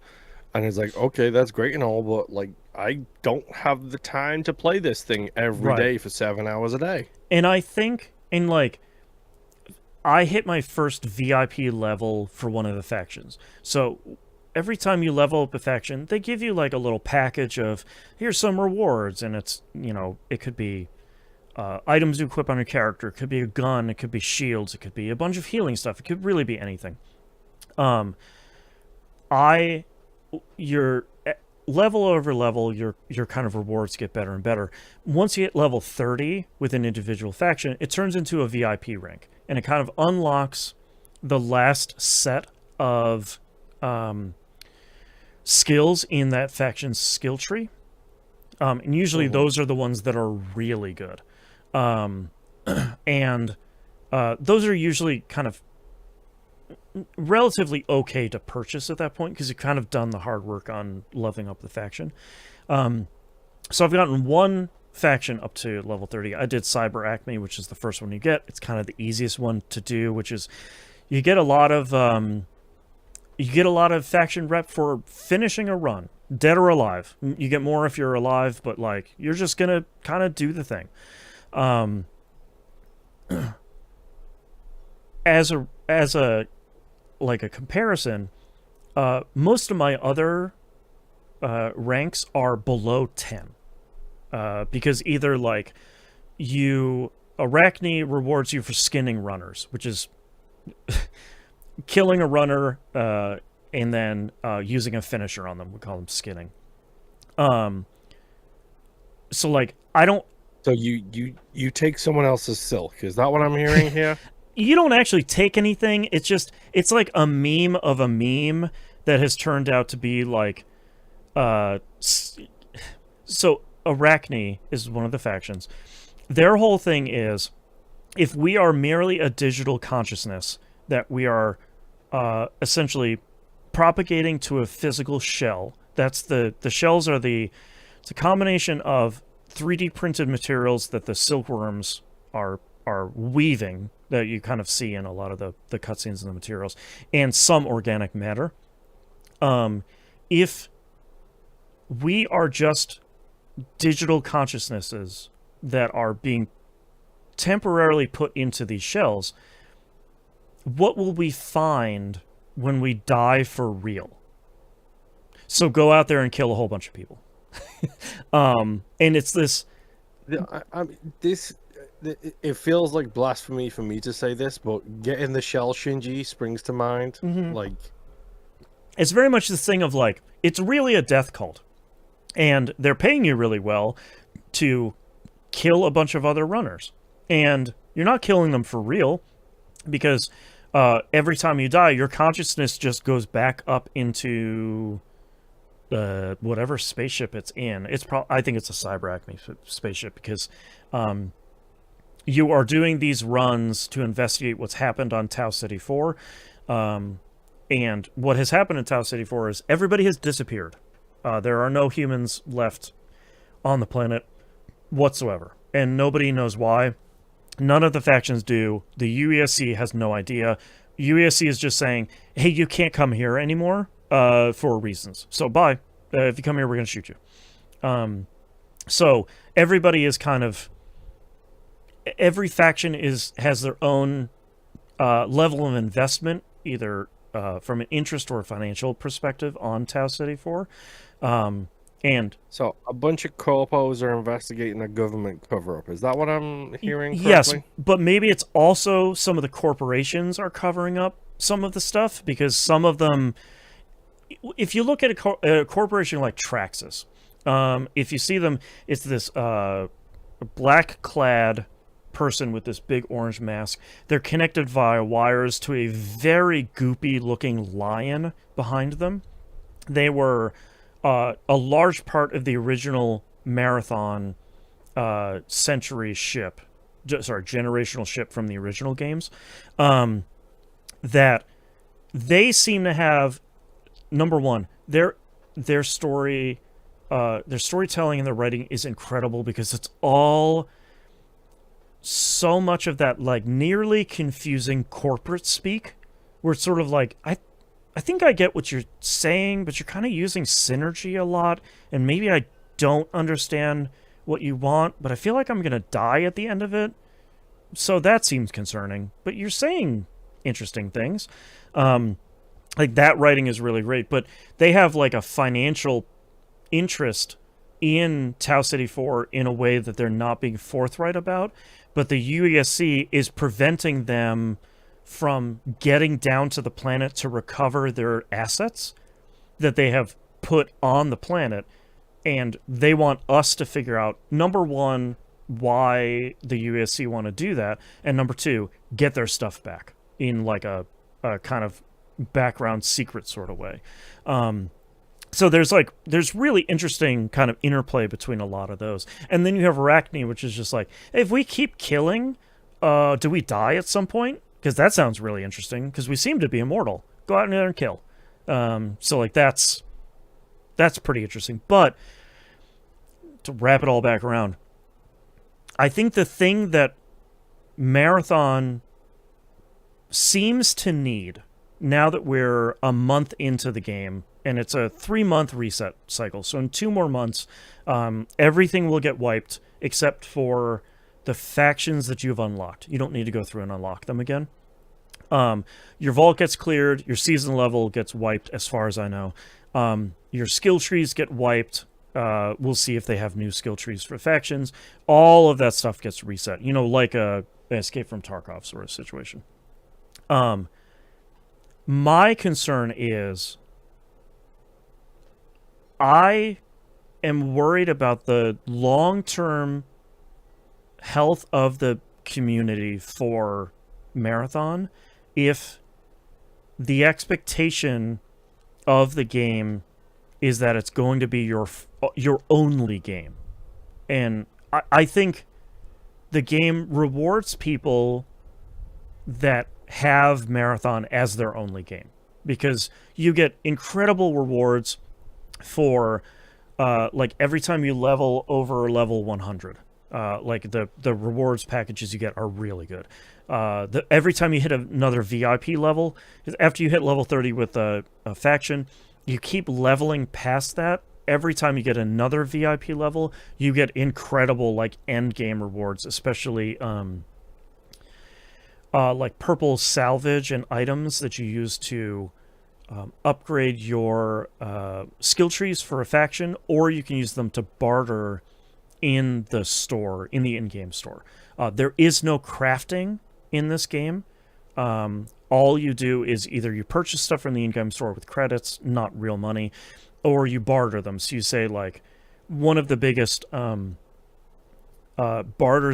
and it's like, okay, that's great and all, but like, I don't have the time to play this thing every day for 7 hours a day. And I think, and like, I hit my first VIP level for one of the factions. So every time you level up a faction, they give you like a little package of, here's some rewards, and it's, you know, it could be items you equip on your character, it could be a gun, it could be shields, it could be a bunch of healing stuff, it could really be anything. Your level over level, your kind of rewards get better and better. Once you hit level 30 with an individual faction, it turns into a VIP rank, and it kind of unlocks the last set of skills in that faction's skill tree. And usually those are the ones that are really good. And those are usually kind of relatively okay to purchase at that point because you've kind of done the hard work on leveling up the faction. So I've gotten one faction up to level 30. I did Cyber Acme, which is the first one you get. It's kind of the easiest one to do, which is you get a lot of faction rep for finishing a run, dead or alive. You get more if you're alive, but like you're just gonna kind of do the thing. As a like a comparison, most of my other ranks are below 10, because either like Arachne rewards you for skinning runners, which is killing a runner and then using a finisher on them. We call them skinning. So like I don't. So you take someone else's silk. Is that what I'm hearing here? You don't actually take anything. It's like a meme of a meme that has turned out to be like, so Arachne is one of the factions. Their whole thing is, if we are merely a digital consciousness that we are essentially propagating to a physical shell. That's the shells are it's a combination of 3D printed materials that the silkworms are weaving, that you kind of see in a lot of the cutscenes and the materials, and some organic matter. If we are just digital consciousnesses that are being temporarily put into these shells, what will we find when we die for real? So go out there and kill a whole bunch of people. And it's this. It feels like blasphemy for me to say this, but getting the shell Shinji springs to mind. Like, it's very much this thing of like, it's really a death cult, and they're paying you really well to kill a bunch of other runners, and you're not killing them for real, because every time you die, your consciousness just goes back up into whatever spaceship it's in. I think it's a Cyber-Acme spaceship, because you are doing these runs to investigate what's happened on Tau City 4. And what has happened in Tau City 4 is everybody has disappeared. There are no humans left on the planet whatsoever, and nobody knows why. None of the factions do. The UESC has no idea. UESC is just saying, hey, you can't come here anymore for reasons. So bye. If you come here, we're going to shoot you. So everybody is kind of... Every faction has their own level of investment, either from an interest or a financial perspective on Tau City 4. And so a bunch of corpos are investigating a government cover-up. Is that what I'm hearing correctly? Yes, but maybe it's also some of the corporations are covering up some of the stuff, because some of them... If you look at a corporation like Traxxas, if you see them, it's this black-clad person with this big orange mask. They're connected via wires to a very goopy-looking lion behind them. They were... a large part of the original Marathon century ship, generational ship from the original games, that they seem to have, number one, their storytelling and their writing is incredible, because it's all so much of that like nearly confusing corporate speak, where it's sort of like, I think I get what you're saying, but you're kind of using synergy a lot, and maybe I don't understand what you want, but I feel like I'm going to die at the end of it. So that seems concerning, but you're saying interesting things. Like, that writing is really great, but they have like a financial interest in Tau City 4 in a way that they're not being forthright about, but the UESC is preventing them from getting down to the planet to recover their assets that they have put on the planet. And they want us to figure out, number one, why the USC want to do that, and number two, get their stuff back in like a kind of background secret sort of way. So there's really interesting kind of interplay between a lot of those. And then you have Arachne, which is just like, hey, if we keep killing, do we die at some point? Because that sounds really interesting, because we seem to be immortal. Go out in there and kill. So like that's pretty interesting. But to wrap it all back around, I think the thing that Marathon seems to need, now that we're a month into the game, and it's a 3-month reset cycle, so in 2 more months, everything will get wiped except for the factions that you've unlocked. You don't need to go through and unlock them again. Your vault gets cleared, your season level gets wiped, as far as I know. Your skill trees get wiped. We'll see if they have new skill trees for factions. All of that stuff gets reset. You know, like an Escape from Tarkov sort of situation. My concern is, I am worried about the long-term health of the community for Marathon if the expectation of the game is that it's going to be your only game. And I think the game rewards people that have Marathon as their only game, because you get incredible rewards for like every time you level over level 100. Like the rewards packages you get are really good. Every time you hit another VIP level, after you hit level 30 with a faction, you keep leveling past that. Every time you get another VIP level, you get incredible like end game rewards, especially like purple salvage and items that you use to upgrade your skill trees for a faction, or you can use them to barter in the store, in the in-game store. There is no crafting in this game. All you do is either you purchase stuff from the in-game store with credits, not real money, or you barter them. So you say, like, one of the biggest barters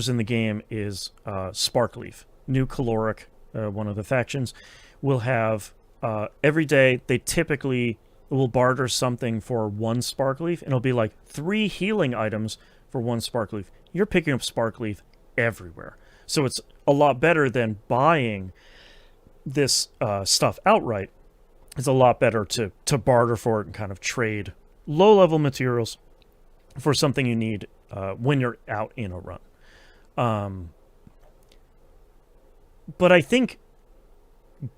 in the game is Sparkleaf. New Caloric, one of the factions, will have every day, they typically will barter something for one Sparkleaf, and it'll be like 3 healing items for one Sparkleaf. You're picking up Sparkleaf everywhere. So it's a lot better than buying this stuff outright. It's a lot better to barter for it and kind of trade low-level materials for something you need when you're out in a run. But I think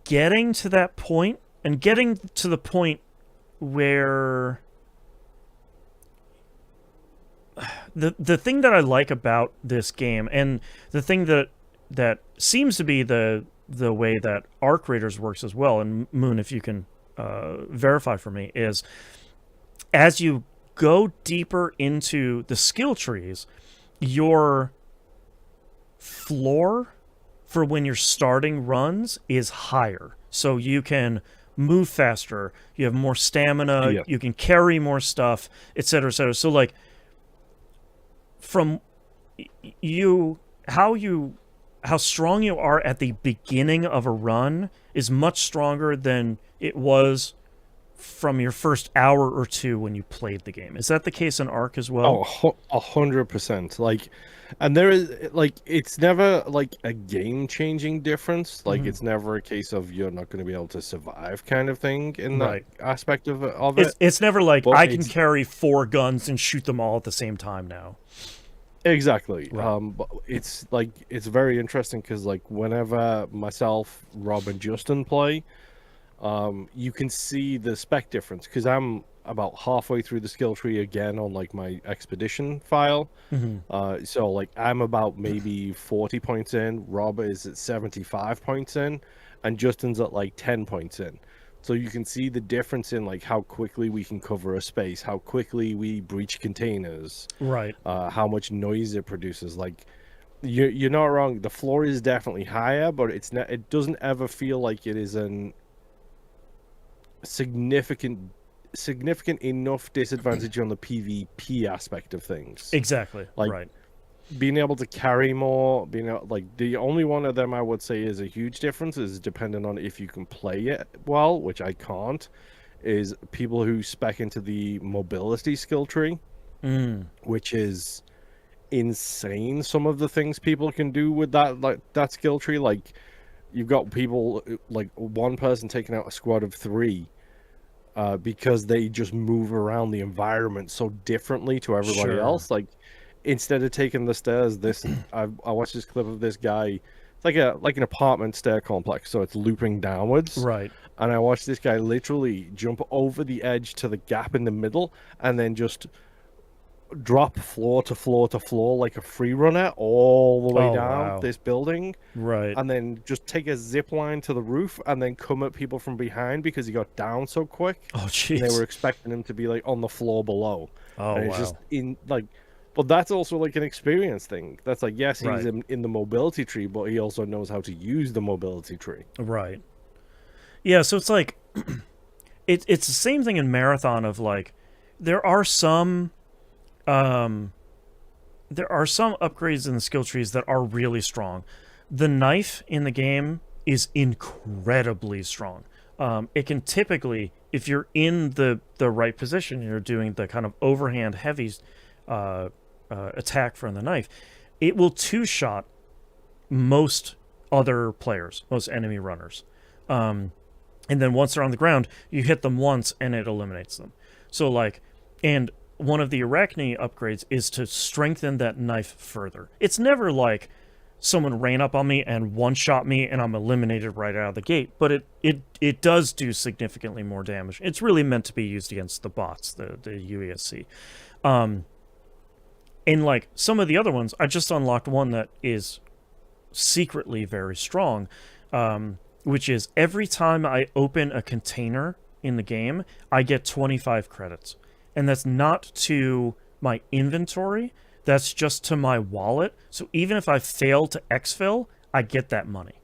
getting to that point, and getting to the point where the thing that I like about this game, and the thing that seems to be the way that Arc Raiders works as well, and Moon, if you can verify for me, is as you go deeper into the skill trees, your floor for when you're starting runs is higher. So you can move faster, you have more stamina, Yeah. you can carry more stuff, etc., etc. So like from how strong you are at the beginning of a run is much stronger than it was from your first hour or two when you played the game. Is that the case in Arc as well? Oh, 100%. Like, and there is like it's never like a game-changing difference. Like, it's never a case of you're not going to be able to survive kind of thing in that aspect of it. It's never like But I can carry 4 guns and shoot them all at the same time now. Exactly. Right. But it's like it's very interesting because like whenever myself, Rob, and Justin play, you can see the spec difference because I'm about halfway through the skill tree again on like my expedition file. So like I'm about maybe 40 points in, Rob is at 75 points in, and Justin's at like 10 points in. So you can see the difference in like how quickly we can cover a space, how quickly we breach containers, Right. how much noise it produces. Like you're not wrong. The floor is definitely higher, but it's not. It doesn't ever feel like it is an significant enough disadvantage on the PvP aspect of things. Exactly. Like right. being able to carry more, like the only one of them I would say is a huge difference is depending on if you can play it well, which I can't, is people who spec into the mobility skill tree, which is insane. Some of the things people can do with that, like that skill tree, like you've got people like one person taking out a squad of 3 because they just move around the environment so differently to everybody else. Like instead of taking the stairs, I watched this clip of this guy. It's like an apartment stair complex, so it's looping downwards. Right. And I watched this guy literally jump over the edge to the gap in the middle, and then just drop floor to floor to floor like a free runner all the way down this building. Right. And then just take a zip line to the roof and then come at people from behind because he got down so quick. Oh, jeez. They were expecting him to be like on the floor below. Oh, and it's wow. just in like, but that's also like an experience thing. That's like, yes, he's in the mobility tree, but he also knows how to use the mobility tree. Right. Yeah, so it's like it's the same thing in Marathon of like there are some upgrades in the skill trees that are really strong. The knife in the game is incredibly strong. It can typically, if you're in the right position, you're doing the kind of overhand heavy attack from the knife, it will two-shot most other players, most enemy runners. And then once they're on the ground, you hit them once and it eliminates them. So like, and one of the Arachne upgrades is to strengthen that knife further. It's never like someone ran up on me and one-shot me and I'm eliminated right out of the gate, but it does do significantly more damage. It's really meant to be used against the bots, the UESC. And like some of the other ones, I just unlocked one that is secretly very strong, which is every time I open a container in the game, I get 25 credits. And that's not to my inventory, that's just to my wallet. So even if I fail to exfil, I get that money.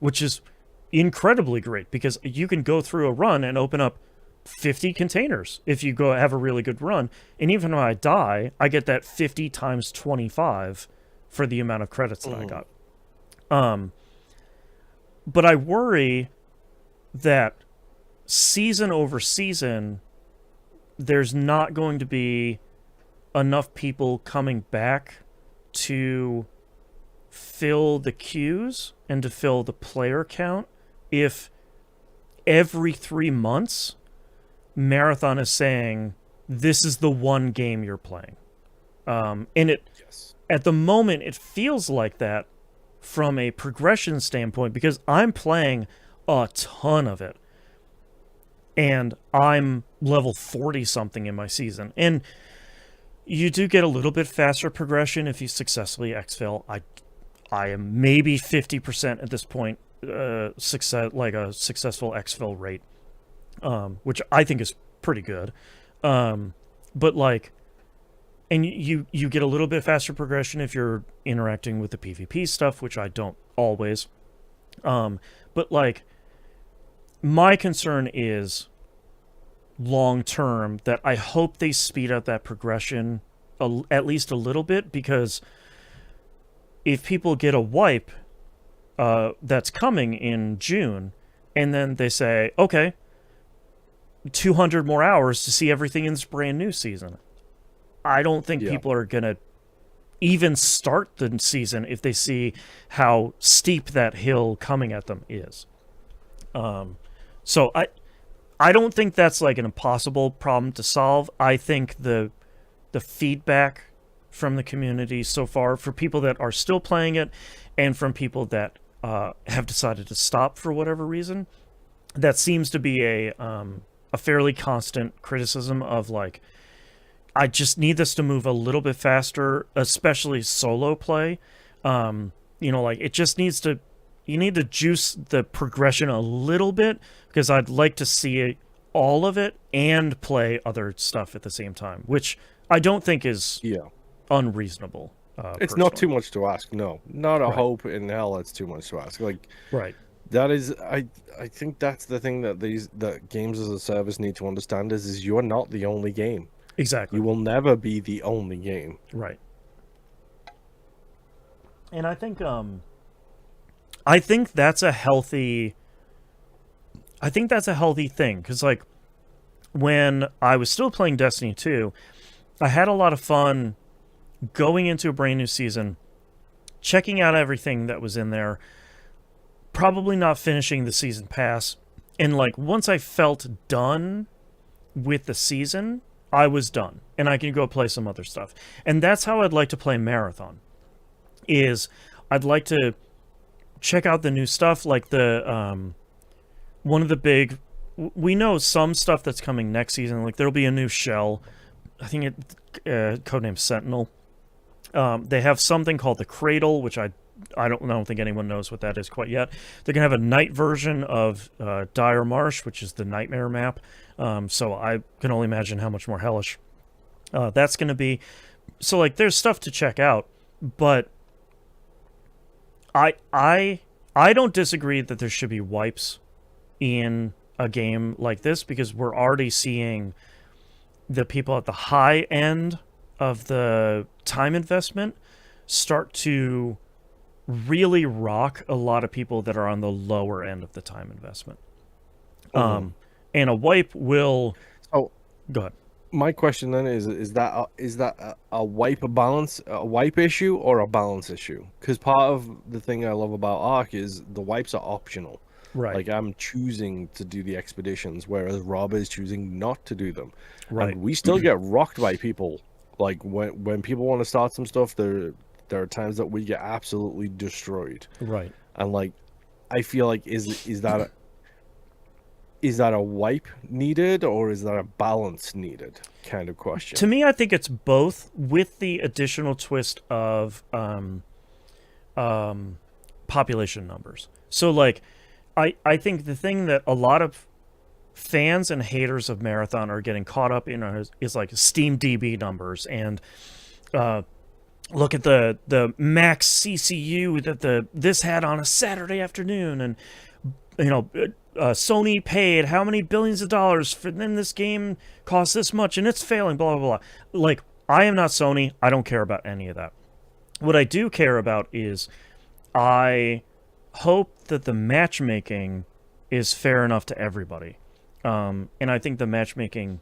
Which is incredibly great, because you can go through a run and open up 50 containers if you go have a really good run. And even when I die, I get that 50 times 25 for the amount of credits that I got. But I worry that season over season, there's not going to be enough people coming back to fill the queues and to fill the player count if every 3 months Marathon is saying, this is the one game you're playing. And at the moment, it feels like that from a progression standpoint, because I'm playing a ton of it. And I'm level 40-something in my season. And you do get a little bit faster progression if you successfully exfil. I am maybe 50% at this point, like a successful exfil rate, which I think is pretty good. But like, and you get a little bit faster progression if you're interacting with the PvP stuff, which I don't always. But like, my concern is long term that I hope they speed up that progression at least a little bit, because if people get a wipe that's coming in June, and then they say, okay, 200 more hours to see everything in this brand new season, I don't think people are going to even start the season if they see how steep that hill coming at them is. So I don't think that's like an impossible problem to solve. I think the feedback from the community so far, for people that are still playing it and from people that have decided to stop for whatever reason, that seems to be a fairly constant criticism of like, I just need this to move a little bit faster, especially solo play. Like it just needs to, you need to juice the progression a little bit, because I'd like to see all of it and play other stuff at the same time, which I don't think is unreasonable. It's not too much to ask. No, not a hope in hell. It's too much to ask. Like, that is, I think that's the thing that that games as a service need to understand is you're not the only game. Exactly. You will never be the only game. Right. And I think that's a healthy thing, because like when I was still playing Destiny 2, I had a lot of fun going into a brand new season, checking out everything that was in there, probably not finishing the season pass, and like once I felt done with the season, I was done and I can go play some other stuff. And that's how I'd like to play Marathon, is I'd like to check out the new stuff, like the one of the big, we know some stuff that's coming next season, like there'll be a new shell, I think it codenamed Sentinel. They have something called the Cradle, which I don't think anyone knows what that is quite yet. They're gonna have a night version of Dire Marsh, which is the nightmare map. So I can only imagine how much more hellish that's gonna be. So like, there's stuff to check out, but I don't disagree that there should be wipes in a game like this, because we're already seeing the people at the high end of the time investment start to really rock a lot of people that are on the lower end of the time investment. And a wipe will... Oh, go ahead. My question then is that a wipe issue or a balance issue? Because part of the thing I love about Ark is the wipes are optional. Right. Like I'm choosing to do the expeditions, whereas Rob is choosing not to do them, and Right. we still get rocked by people. Like when people want to start some stuff, there are times that we get absolutely destroyed, Right. and like I feel like is that a wipe needed or is that a balance needed kind of To question? me, I think it's both, with the additional twist of um, population numbers. So, like, I think the thing that a lot of fans and haters of Marathon are getting caught up in is like Steam DB numbers and uh, look at the max CCU that this had on a Saturday afternoon, and you know. Sony paid how many billions of dollars for then this game costs this much and it's failing, blah blah blah. Like, I am not Sony. I don't care about any of that. What I do care about is I hope that the matchmaking is fair enough to everybody. And I think the matchmaking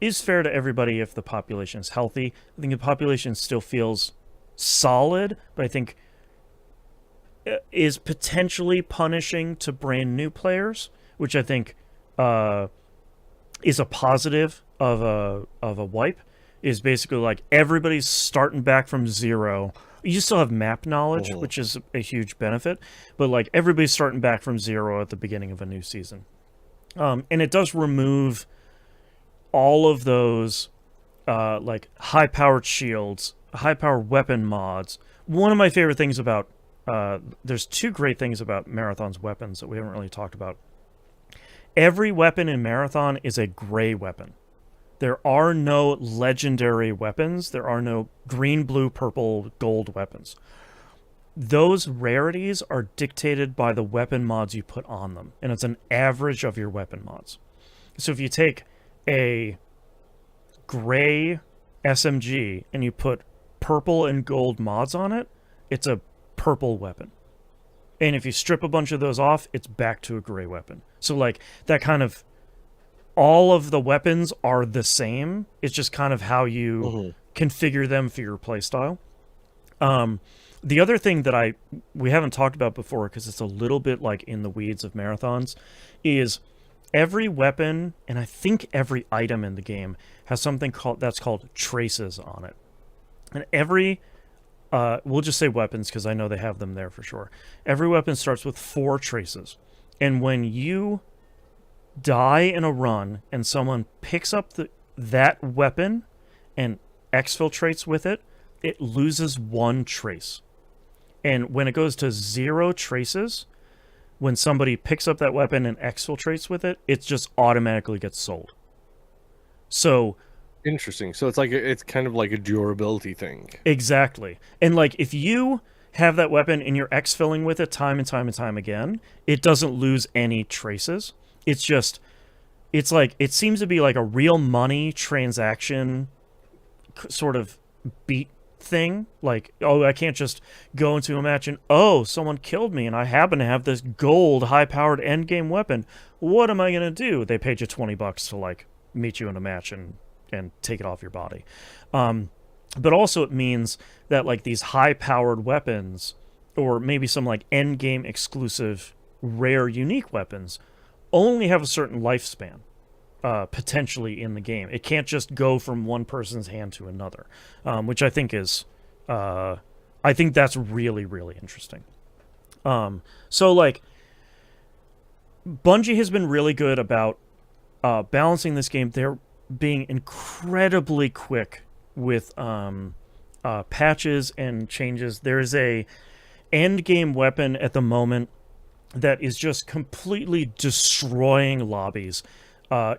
is fair to everybody if the population is healthy. I think the population still feels solid, but I think is potentially punishing to brand new players, which I think uh, is a positive of a wipe. Is basically like everybody's starting back from zero. You still have map knowledge, Mhm. which is a huge benefit, but like everybody's starting back from zero at the beginning of a new season. And it does remove all of those like high powered shields, high powered weapon mods. One of my favorite things about there's two great things about Marathon's weapons that we haven't really talked about. Every weapon in Marathon is a gray weapon. There are no legendary weapons. There are no green, blue, purple, gold weapons. Those rarities are dictated by the weapon mods you put on them, and it's an average of your weapon mods. So if you take a gray SMG and you put purple and gold mods on it, it's a purple weapon. And if you strip a bunch of those off, it's back to a gray weapon. So like that kind of all of the weapons are the same. It's just kind of how you Mhm. configure them for your playstyle. Um, the other thing that we haven't talked about before because it's a little bit like in the weeds of marathons is every weapon and I think every item in the game has something called traces on it. And every we'll just say weapons because I know they have them there for sure. Every weapon starts with 4 traces. And when you die in a run and someone picks up that weapon and exfiltrates with it, it loses 1 trace. And when it goes to 0 traces, when somebody picks up that weapon and exfiltrates with it, it just automatically gets sold. So, Interesting. So it's kind of like a durability thing. exactly. And like if you have that weapon and you're exfilling with it time and time and time again, it doesn't lose any traces. It's just it's like it seems to be like a real money transaction sort of beat thing. Like, oh, I can't just go into a match and oh, someone killed me and I happen to have this gold high powered end game weapon. What am I gonna do? They paid you $20 to like meet you in a match and take it off your body. But also it means that like these high powered weapons or maybe some like end game exclusive rare unique weapons only have a certain lifespan potentially in the game. It can't just go from one person's hand to another, which I think is, I think that's really really interesting. So like Bungie has been really good about balancing this game. They're being incredibly quick with patches and changes. There is a end game weapon at the moment that is just completely destroying lobbies.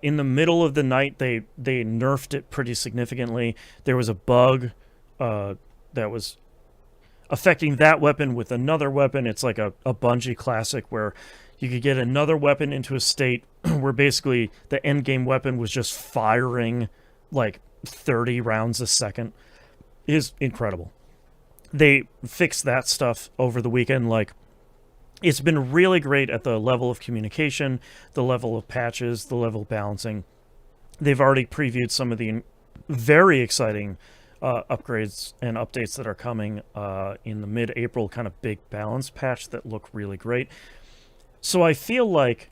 In the middle of the night, they nerfed it pretty significantly. There was a bug that was affecting that weapon with another weapon. It's like a Bungie classic where you could get another weapon into a state where basically the end game weapon was just firing like 30 rounds a second. It is incredible. They fixed that stuff over the weekend. Like, it's been really great at the level of communication, the level of patches, the level of balancing. they've already previewed some of the very exciting upgrades and updates that are coming in the mid-April kind of big balance patch that look really great. So I feel like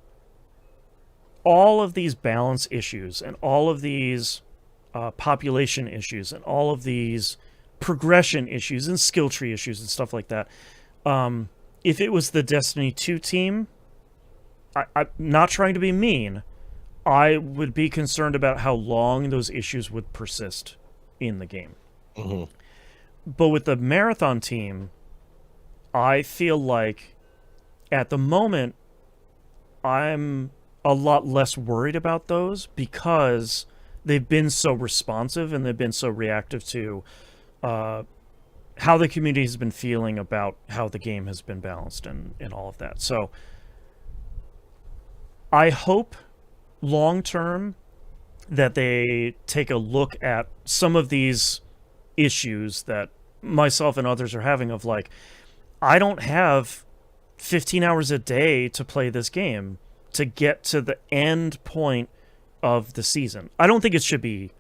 all of these balance issues and all of these population issues and all of these progression issues and skill tree issues and stuff like that, if it was the Destiny 2 team, I'm not trying to be mean, I would be concerned about how long those issues would persist in the game. Mm-hmm. But with the Marathon team, I feel like at the moment I'm a lot less worried about those because they've been so responsive and they've been so reactive to how the community has been feeling about how the game has been balanced and all of that. So I hope long term that they take a look at some of these issues that myself and others are having of like, I don't have 15 hours a day to play this game to get to the end point of the season. I don't think it should be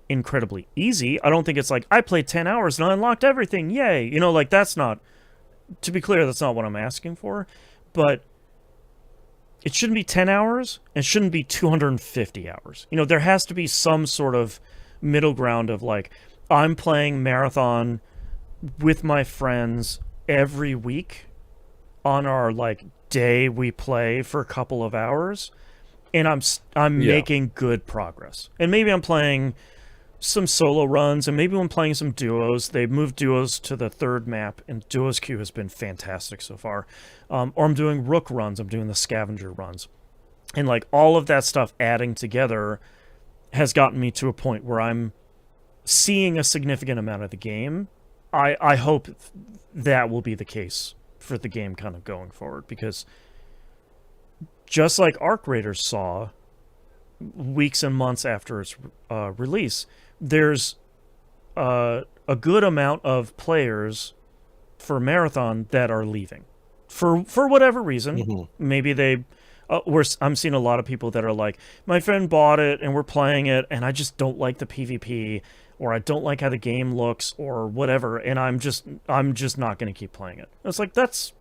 incredibly easy. I don't think it's like, I played 10 hours and I unlocked everything, yay. You know, like, that's not, to be clear, that's not what I'm asking for. But it shouldn't be 10 hours. It shouldn't be 250 hours. You know, there has to be some sort of middle ground of like, I'm playing Marathon with my friends every week on our like day we play for a couple of hours, and I'm making good progress. And maybe I'm playing some solo runs, and maybe I'm playing some duos. They've moved duos to the third map, and duos queue has been fantastic so far. Or I'm doing rook runs. I'm doing the scavenger runs, and like all of that stuff adding together has gotten me to a point where I'm seeing a significant amount of the game. I hope that will be the case for the game kind of going forward, because just like Arc Raiders saw weeks and months after its release, there's a good amount of players for Marathon that are leaving for whatever reason. Mm-hmm. Maybe they I'm seeing a lot of people that are like, my friend bought it and we're playing it and I just don't like the PvP, or I don't like how the game looks, or whatever, and I'm just not going to keep playing it. It's like, that's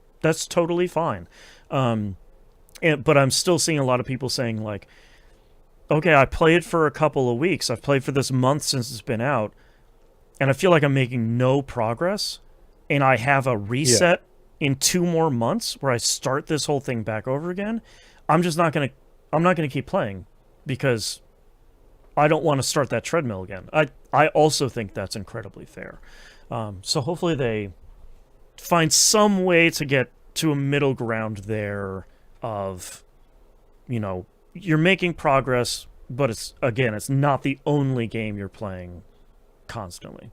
totally fine. But I'm still seeing a lot of people saying like, okay, I played for a couple of weeks. I've played for this month since it's been out, and I feel like I'm making no progress, and I have a reset in 2 more months where I start this whole thing back over again. I'm not going to keep playing because I don't want to start that treadmill again. I also think that's incredibly fair. So hopefully they find some way to get to a middle ground there of, you know, you're making progress, but it's not the only game you're playing constantly.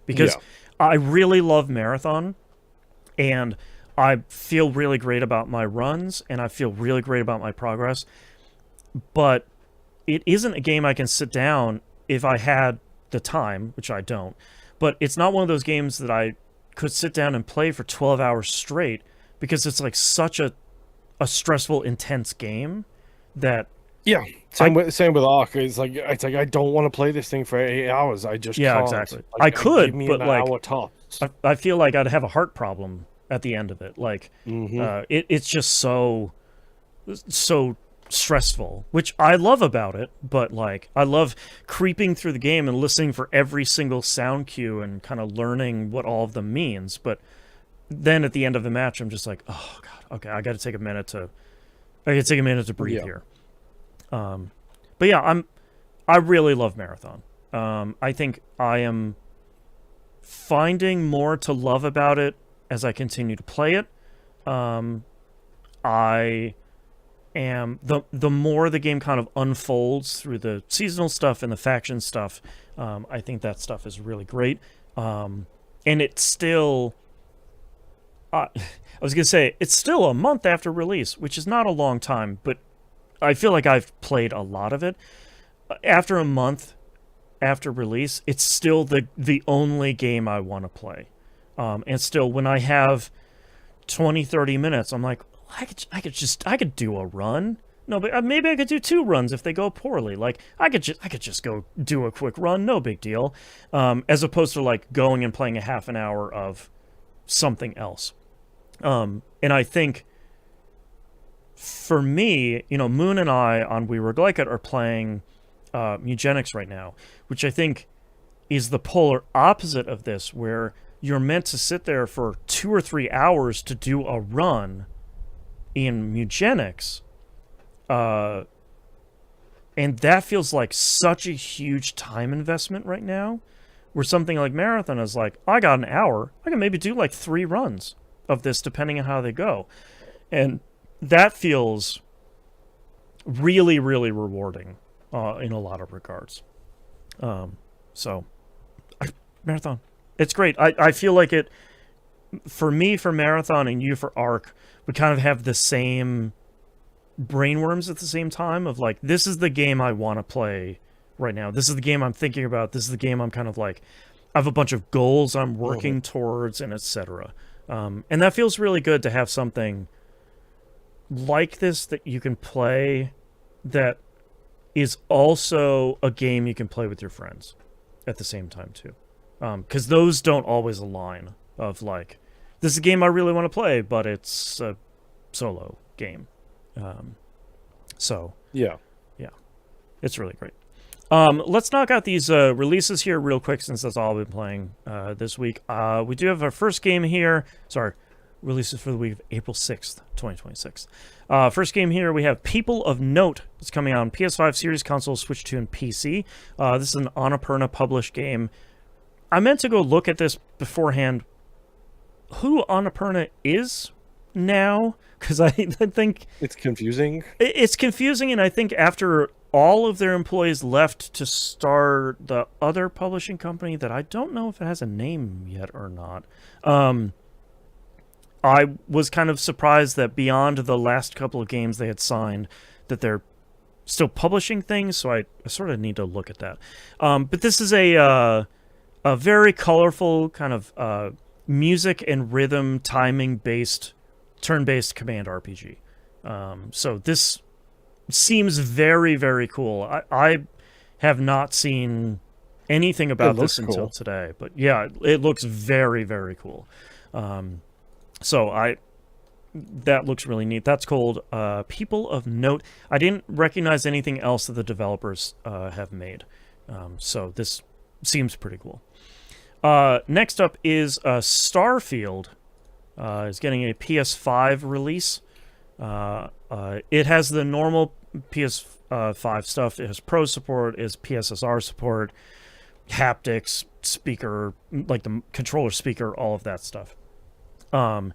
Because I really love Marathon, and I feel really great about my runs, and I feel really great about my progress, but it isn't a game I can sit down if I had the time, which I don't. But it's not one of those games that I could sit down and play for 12 hours straight, because it's like such a stressful, intense game that... Yeah, same with Ark. It's like I don't want to play this thing for 8 hours. I just can't. Exactly. Like, I could, give me but an like hour tops. I feel like I'd have a heart problem at the end of it. Like, it's just so stressful, which I love about it. But like, I love creeping through the game and listening for every single sound cue and kind of learning what all of them means. But then at the end of the match, I'm just like, oh god, okay, I got to take a minute to breathe here. But yeah, I really love Marathon. I think I am finding more to love about it as I continue to play it. I am the more the game kind of unfolds through the seasonal stuff and the faction stuff. I think that stuff is really great. And it's still, I was gonna say, it's still a month after release, which is not a long time, but I feel like I've played a lot of it. After a month after release, it's still the only game I want to play. And still, when I have 20, 30 minutes, I'm like, I could do a run. No, but maybe I could do 2 runs if they go poorly. Like I could just go do a quick run, no big deal, as opposed to like going and playing a half an hour of something else. And I think for me, Moon and I on We Were Glycad are playing Eugenics right now, which I think is the polar opposite of this, where you're meant to sit there for 2 or 3 hours to do a run in Eugenics. And that feels like such a huge time investment right now, where something like Marathon is like, I got an hour, I can maybe do like 3 runs of this depending on how they go. And that feels really, really rewarding in a lot of regards. So, Marathon, it's great. I feel like it, for me, for Marathon, and you for Arc, we kind of have the same brainworms at the same time of like, this is the game I want to play right now. This is the game I'm thinking about. This is the game I'm kind of like, I have a bunch of goals I'm working towards, and etc. And that feels really good to have something like this that you can play that is also a game you can play with your friends at the same time too. Because those don't always align of like, this is a game I really want to play, but it's a solo game. So Yeah. it's really great. Let's knock out these releases here real quick, since that's all I've been playing this week. We do have our first game here. Sorry, releases for the week of April 6th, 2026. First game here, we have People of Note. It's coming out on PS5, Series Console, Switch 2, and PC. This is an Annapurna published game. I meant to go look at this beforehand. Who Annapurna is now? Because I think It's confusing. it's confusing, and I think after all of their employees left to start the other publishing company that I don't know if it has a name yet or not. I was kind of surprised that beyond the last couple of games they had signed, that they're still publishing things, so I sort of need to look at that. But this is a very colorful kind of music and rhythm timing-based, turn-based command RPG. So this seems very, very cool. I have not seen anything about this until today, but yeah, it looks very, very cool. So that looks really neat. That's called People of Note. I didn't recognize anything else that the developers have made. So this seems pretty cool. Next up is Starfield. Is getting a PS5 release. It has the normal PS5 stuff. It has Pro support, it has PSSR support, haptics, speaker, like the controller speaker, all of that stuff. I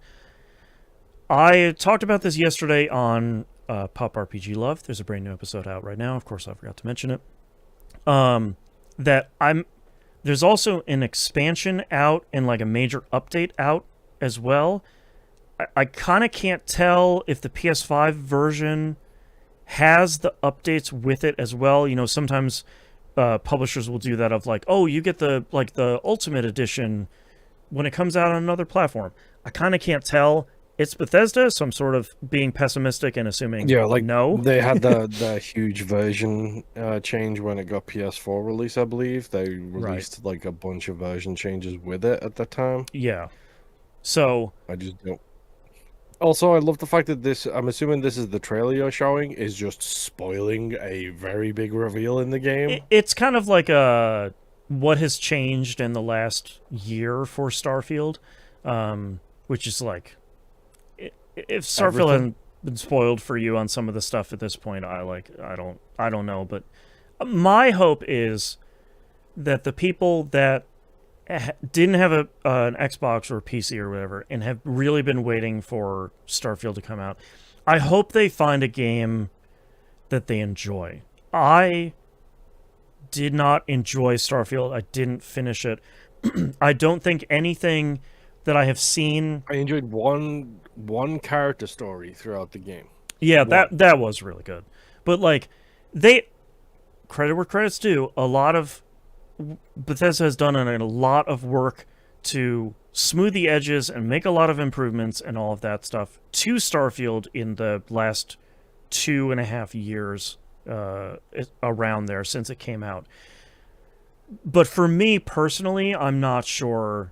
talked about this yesterday on Pop RPG Love. There's a brand new episode out right now. Of course, I forgot to mention it. There's also an expansion out and like a major update out as well. I kind of can't tell if the PS5 version has the updates with it as well. Sometimes publishers will do that of like, oh, you get the Ultimate Edition when it comes out on another platform. I kind of can't tell. It's Bethesda, so I'm sort of being pessimistic and assuming no. They had the huge version change when it got PS4 release, I believe. They released like a bunch of version changes with it at the time. Yeah. So I just don't. Also, I love the fact that this, I'm assuming this is the trailer you're showing, is just spoiling a very big reveal in the game. It's kind of like what has changed in the last year for Starfield, which is like, if Starfield hadn't been spoiled for you on some of the stuff at this point, I don't know, but my hope is that the people that didn't have an Xbox or a PC or whatever and have really been waiting for Starfield to come out, I hope they find a game that they enjoy. I did not enjoy Starfield. I didn't finish it. I don't think anything that I have seen. I enjoyed one character story throughout the game. Yeah, that was really good. But like, they, credit where credit's due, a lot of Bethesda has done a lot of work to smooth the edges and make a lot of improvements and all of that stuff to Starfield in the last 2.5 years around there since it came out. But for me personally, I'm not sure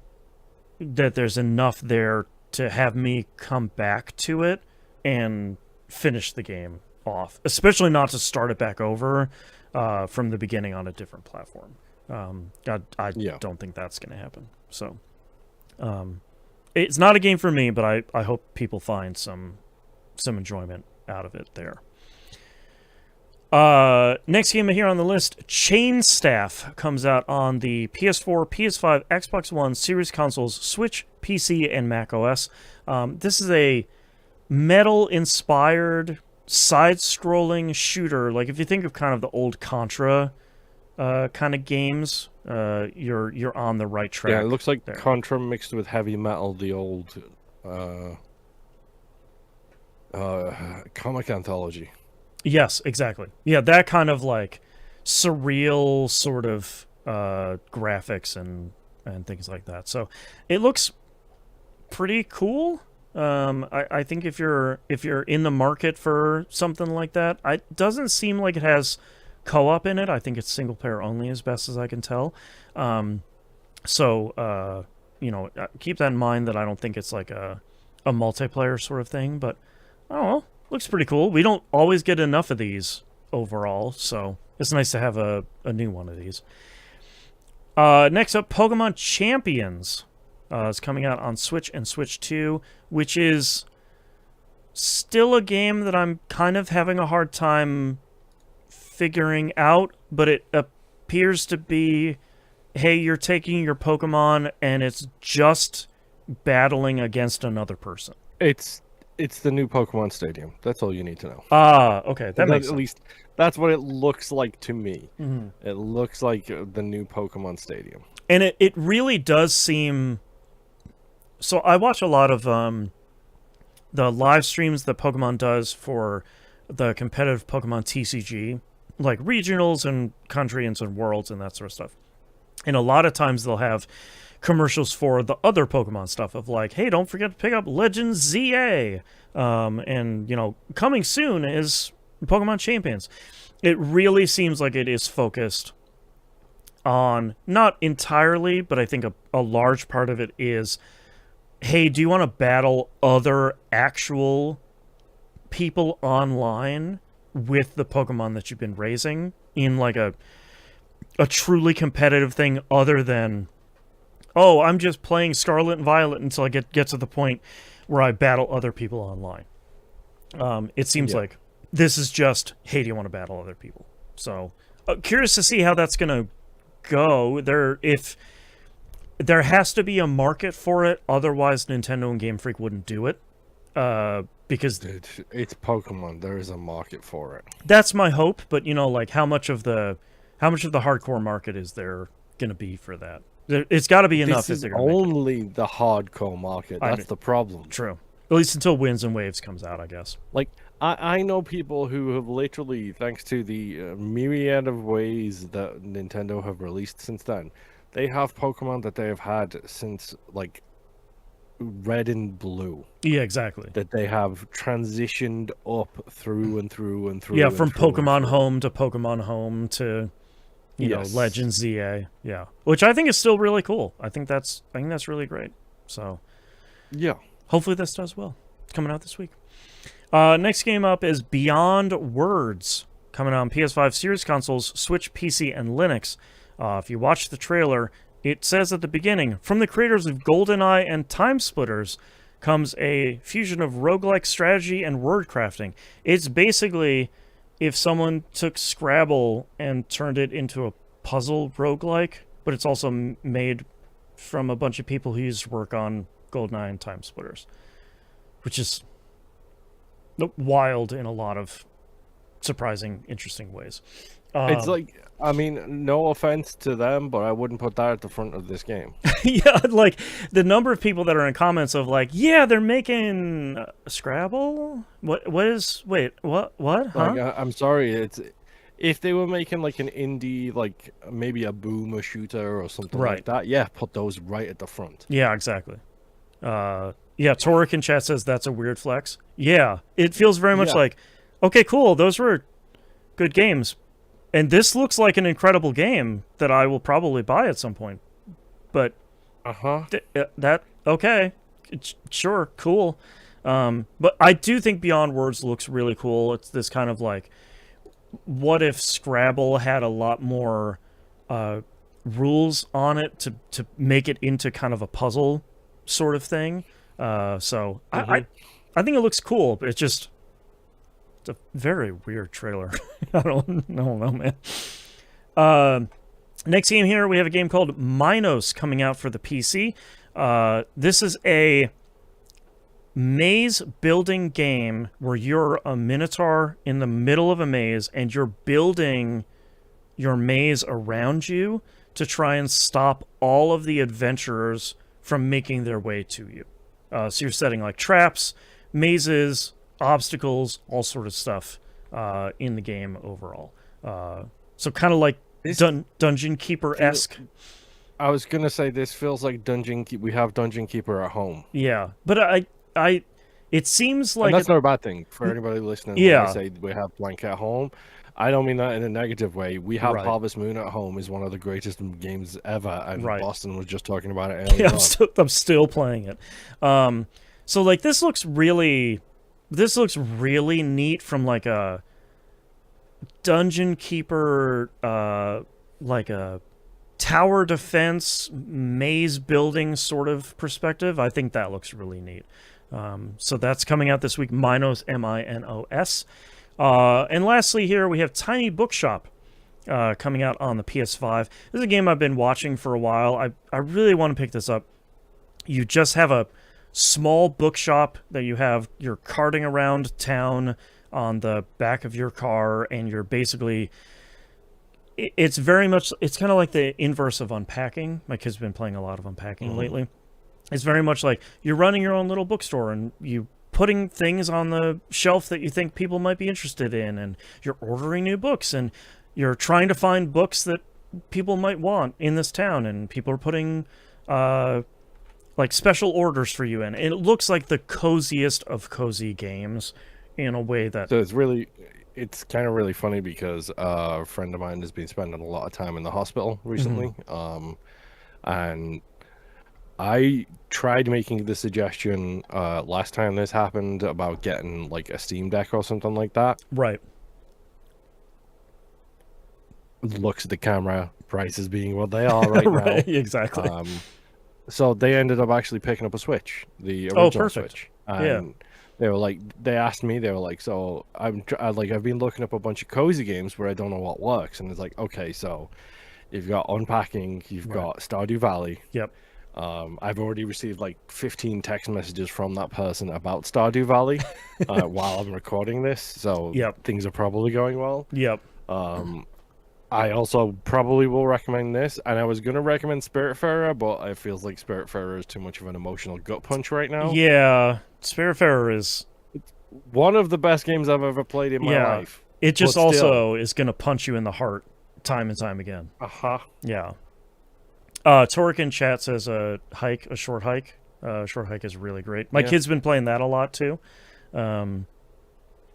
that there's enough there to have me come back to it and finish the game off, especially not to start it back over from the beginning on a different platform. I don't think that's going to happen. So it's not a game for me, but I hope people find some enjoyment out of it there. Next game here on the list, Chain Staff, comes out on the PS4, PS5, Xbox One, Series consoles, Switch, PC, and Mac OS. This is a metal-inspired, side-scrolling shooter. Like, if you think of kind of the old Contra kind of games, you're on the right track. Yeah, it looks like there. Contra mixed with heavy metal, the old comic anthology. Yes, exactly. Yeah, that kind of like surreal sort of graphics and things like that. So it looks pretty cool. I think if you're in the market for something like that, it doesn't seem like it has co-op in it. I think it's single player only, as best as I can tell. So keep that in mind, that I don't think it's like a multiplayer sort of thing. But I don't know. Looks pretty cool. We don't always get enough of these overall, so it's nice to have a new one of these. Next up, Pokemon Champions is coming out on Switch and Switch 2, which is still a game that I'm kind of having a hard time figuring out, but it appears to be, hey, you're taking your Pokemon and it's just battling against another person. It's the new Pokemon Stadium. That's all you need to know. Okay. That makes sense. At least that's what it looks like to me. Mm-hmm. It looks like the new Pokemon Stadium. And it really does seem... So I watch a lot of the live streams that Pokemon does for the competitive Pokemon TCG, like regionals and countries and worlds and that sort of stuff. And a lot of times they'll have commercials for the other Pokemon stuff of like, hey, don't forget to pick up Legend ZA. And, coming soon is Pokemon Champions. It really seems like it is focused on, not entirely, but I think a large part of it is, hey, do you want to battle other actual people online with the Pokemon that you've been raising in like a truly competitive thing, other than, oh, I'm just playing Scarlet and Violet until I get to the point where I battle other people online. It seems like this is just, hey, do you want to battle other people? So, curious to see how that's going to go. If there has to be a market for it, otherwise Nintendo and Game Freak wouldn't do it. Because it's Pokemon, there is a market for it. That's my hope, but like how much of the hardcore market is there going to be for that? It's got to be enough. This is only the hardcore market. That's the problem. True. At least until Winds and Waves comes out, I guess. Like, I know people who have literally, thanks to the myriad of ways that Nintendo have released since then, they have Pokemon that they have had since, like, Red and Blue. Yeah, exactly. That they have transitioned up through and through and through. Yeah, from Pokemon Home to Pokemon Home to... Legend ZA, yeah, which I think is still really cool. I think that's really great. So, yeah, hopefully this does well. It's coming out this week. Next game up is Beyond Words, coming out on PS5, Series consoles, Switch, PC, and Linux. If you watch the trailer, it says at the beginning, from the creators of GoldenEye and Time Splitters comes a fusion of roguelike strategy and word crafting. It's basically if someone took Scrabble and turned it into a puzzle roguelike, but it's also made from a bunch of people who used to work on GoldenEye and Time Splitters, which is wild in a lot of surprising, interesting ways. It's like, I mean, no offense to them, but I wouldn't put that at the front of this game. Yeah, like the number of people that are in comments of like, yeah, they're making Scrabble. What? Huh? Like, I'm sorry. It's if they were making like an indie, like maybe a boomer shooter or something like that. Yeah, put those right at the front. Yeah, exactly. Yeah, Torek in chat says that's a weird flex. Yeah, it feels very much like, Okay, cool. Those were good games. And this looks like an incredible game that I will probably buy at some point. But Uh-huh. that okay, sure, cool. But I do think Beyond Words looks really cool. It's this kind of like, what if Scrabble had a lot more rules on it to make it into kind of a puzzle sort of thing. So I think it looks cool. But it's a very weird trailer. I don't know, man. Next game here, we have a game called Minos coming out for the PC. This is a maze building game where you're a minotaur in the middle of a maze and you're building your maze around you to try and stop all of the adventurers from making their way to you. So you're setting like traps, mazes, obstacles, all sort of stuff in the game overall. So kind of like Dungeon Keeper-esque. I was gonna say this feels like we have Dungeon Keeper at home. Yeah, but it seems like And that's not a bad thing for anybody listening. Yeah. When I say we have blank at home, I don't mean that in a negative way. We have Right. Harvest Moon at home is one of the greatest games ever, and Right. Boston was just talking about it earlier Yeah, I'm still playing it. So like this looks really neat from like a Dungeon Keeper, like a tower defense maze building sort of perspective. I think that looks really neat. So that's coming out this week. Minos, Minos. And lastly, here we have Tiny Bookshop coming out on the PS5. This is a game I've been watching for a while. I really want to pick this up. You just have a small bookshop that you're carting around town on the back of your car, and you're basically... It's kind of like the inverse of unpacking. My kid's been playing a lot of unpacking lately. It's very much like you're running your own little bookstore and you putting things on the shelf that you think people might be interested in, and you're ordering new books, and you're trying to find books that people might want in this town, and people are putting like special orders for you in. And it looks like the coziest of cozy games in a way that... So it's kind of really funny because a friend of mine has been spending a lot of time in the hospital recently. And I tried making the suggestion last time this happened about getting like a Steam Deck or something like that. Right. Looks at the camera, prices being what they are right Right, now. exactly. So they ended up actually picking up a Switch, the original perfect. Switch. And they were like, they asked me, they were like, so I've been looking up a bunch of cozy games where I don't know what works. And it's like, okay, so you've got Unpacking, you've got Stardew Valley. Yep. I've already received like 15 text messages from that person about Stardew Valley while I'm recording this. So things are probably going well. Yep. I also probably will recommend this, and I was going to recommend Spiritfarer, but it feels like Spiritfarer is too much of an emotional gut punch right now. Yeah, Spiritfarer is one of the best games I've ever played in my life. It just also is going to punch you in the heart time and time again. Yeah. Torek in chat says a short hike. Short hike is really great. My kid's been playing that a lot too. Yeah,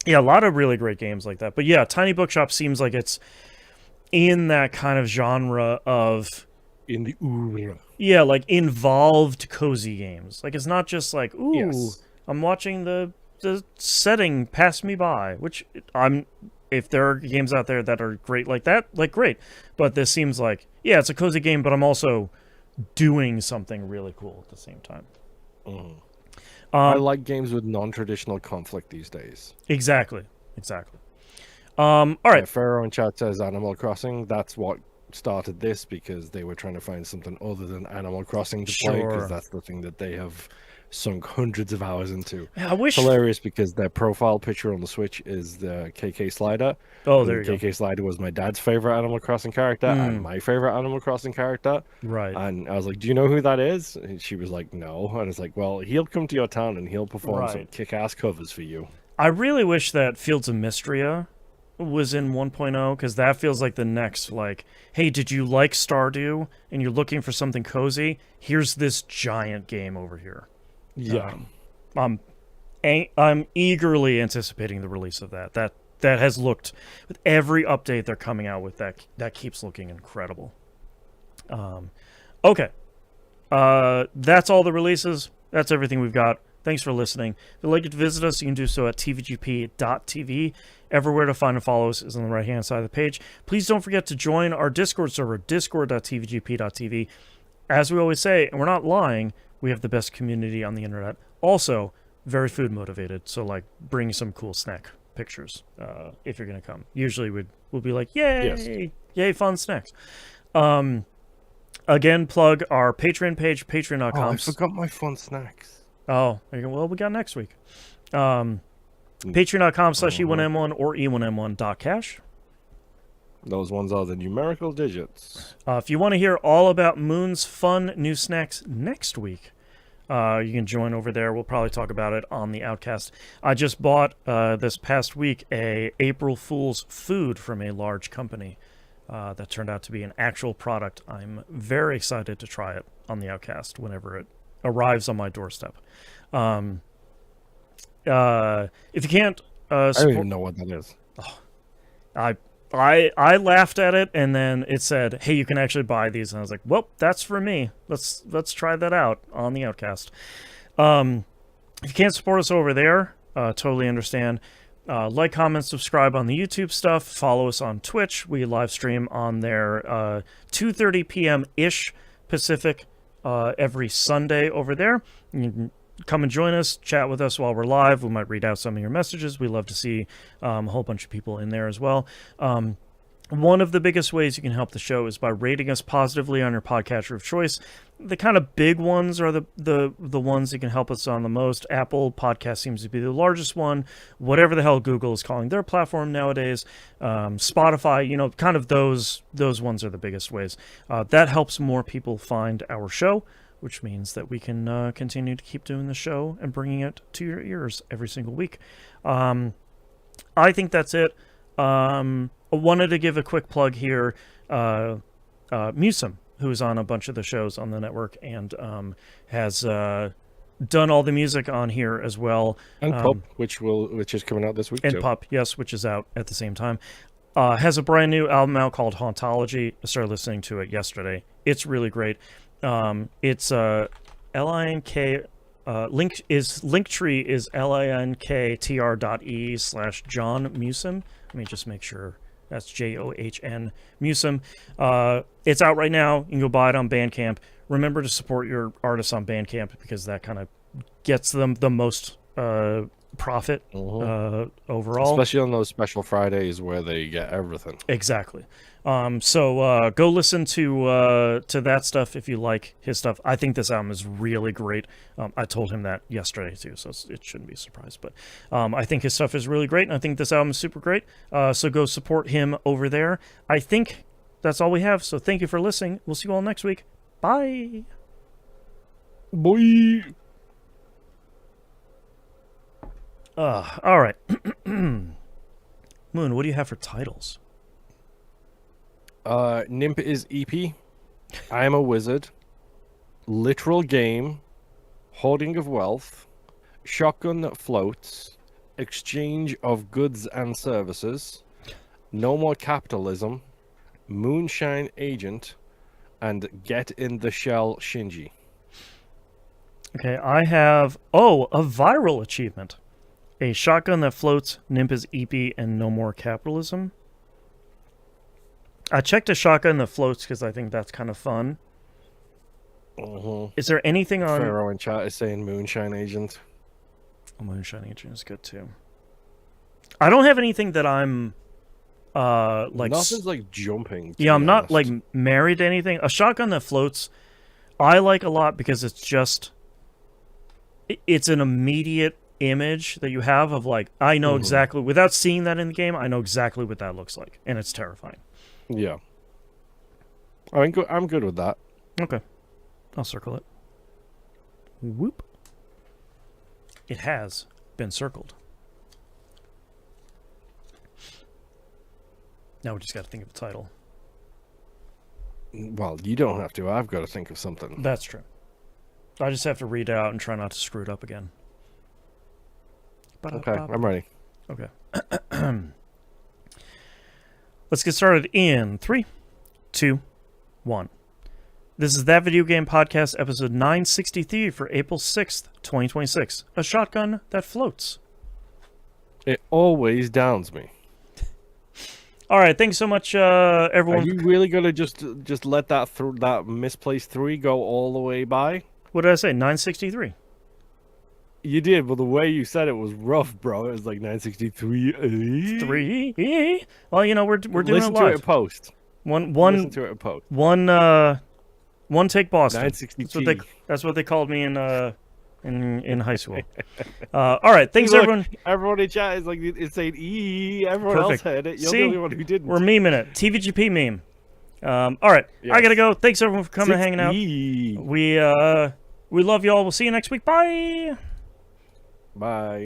a lot of really great games like that. But yeah, Tiny Bookshop seems like it's in that kind of genre of like involved cozy games. Like it's not just like, ooh, I'm watching the setting pass me by, which if there are games out there that are great like that, like great. But this seems like, it's a cozy game, but I'm also doing something really cool at the same time. I like games with non-traditional conflict these days. Exactly. All right. Pharaoh in chat says Animal Crossing. That's what started this, because they were trying to find something other than Animal Crossing to play, because that's the thing that they have sunk hundreds of hours into. Yeah, I wish... Hilarious, because their profile picture on the Switch is the KK Slider. Oh, there you go. KK Slider was my dad's favorite Animal Crossing character and my favorite Animal Crossing character. Right. And I was like, do you know who that is? And she was like, no. And it's like, well, he'll come to your town and he'll perform some kick-ass covers for you. I really wish that Fields of Mystria was in 1.0, because that feels like the next, like, hey, did you like Stardew and you're looking for something cozy? Here's this giant game over here. I'm eagerly anticipating the release of that. That has looked, with every update they're coming out with, that keeps looking incredible. Okay. That's all the releases. That's everything we've got. Thanks for listening. If you'd like to visit us, you can do so at tvgp.tv. Everywhere to find and follow us is on the right-hand side of the page. Please don't forget to join our Discord server, discord.tvgp.tv. As we always say, and we're not lying, we have the best community on the internet. Also, very food motivated, so like bring some cool snack pictures if you're going to come. Usually we'll be like, yay, Yes. yay, fun snacks. Again, plug our Patreon page, patreon.com. Oh, I forgot my fun snacks. Oh, well, we got next week. Patreon.com/E1M1 or E1M1.cash. Those ones are the numerical digits. If you want to hear all about Moon's fun new snacks next week, you can join over there. We'll probably talk about it on the Outcast. I just bought this past week a April Fool's food from a large company that turned out to be an actual product. I'm very excited to try it on the Outcast whenever it arrives on my doorstep. If you can't, I don't even know what that is. I laughed at it, and then it said, "Hey, you can actually buy these," and I was like, "Well, that's for me. Let's try that out on the Outcast." If you can't support us over there, totally understand. Like, comment, subscribe on the YouTube stuff. Follow us on Twitch. We live stream on there 2:30 p.m. ish Pacific every Sunday over there. You can come and join us, chat with us while we're live. We might read out some of your messages. We love to see a whole bunch of people in there as well. One of the biggest ways you can help the show is by rating us positively on your podcatcher of choice. The kind of big ones are the ones that can help us on the most. Apple Podcast seems to be the largest one. Whatever the hell Google is calling their platform nowadays. Spotify, kind of those ones are the biggest ways. That helps more people find our show, which means that we can continue to keep doing the show and bringing it to your ears every single week. I think that's it. I wanted to give a quick plug here. Musum, who's on a bunch of the shows on the network and has done all the music on here as well. And Pup, which is coming out this week and too. Pup, yes, which is out at the same time. Has a brand new album out called Hauntology. I started listening to it yesterday. It's really great. It's LINK. Linktree is linktr.e/John Musum. Let me just make sure that's JOHN Musum. It's out right now. You can go buy it on Bandcamp. Remember to support your artists on Bandcamp because that kind of gets them the most profit overall. Especially on those special Fridays where they get everything. Exactly. So go listen to that stuff if you like his stuff. I think this album is really great. I told him that yesterday too, so it shouldn't be a surprise. But I think his stuff is really great, and I think this album is super great. So go support him over there. I think that's all we have. So thank you for listening. We'll see you all next week. Bye. Boy. All right. Moon, what do you have for titles? Nimp is EP. I am a wizard. Literal game. Hoarding of wealth. Shotgun that floats. Exchange of goods and services. No more capitalism. Moonshine agent. And get in the shell Shinji. Okay, I have a viral achievement. A shotgun that floats, Nimp is EP, and no more capitalism. I checked a shotgun that floats because I think that's kind of fun. Is there anything on... Pharaoh in chat is saying Moonshine Agent. Oh, Moonshine Agent is good too. I don't have anything that I'm... like... Nothing's like jumping. Yeah, I'm not like married to anything. A shotgun that floats, I like a lot because it's just... It's an immediate image that you have of like, I know exactly... Without seeing that in the game, I know exactly what that looks like. And it's terrifying. Yeah. I'm good with that. Okay. I'll circle it. Whoop. It has been circled. Now we just got to think of a title. Well, you don't have to. I've got to think of something. That's true. I just have to read it out and try not to screw it up again. Okay, I'm ready. Okay. Let's get started in 3, 2, 1. This is That Video Game Podcast, episode 963 for April 6th, 2026. A shotgun that floats. It always downs me. All right, thanks so much, everyone. Are you really gonna just let that misplaced 3 go all the way by? What did I say? 963. You did, but the way you said it was rough, bro. It was like 963. 3. Well, you know, we're doing Listen it live. to it in post. One Listen to it in post. one take Boston. 960. That's what they called me in high school. All right, thanks everyone. Everyone in chat is like it's saying E. Everyone else had it. You're the only one who didn't. We're memeing it. TVGP meme. All right, yes. I gotta go. Thanks everyone for coming and hanging out. We love you all. We'll see you next week. Bye. Bye.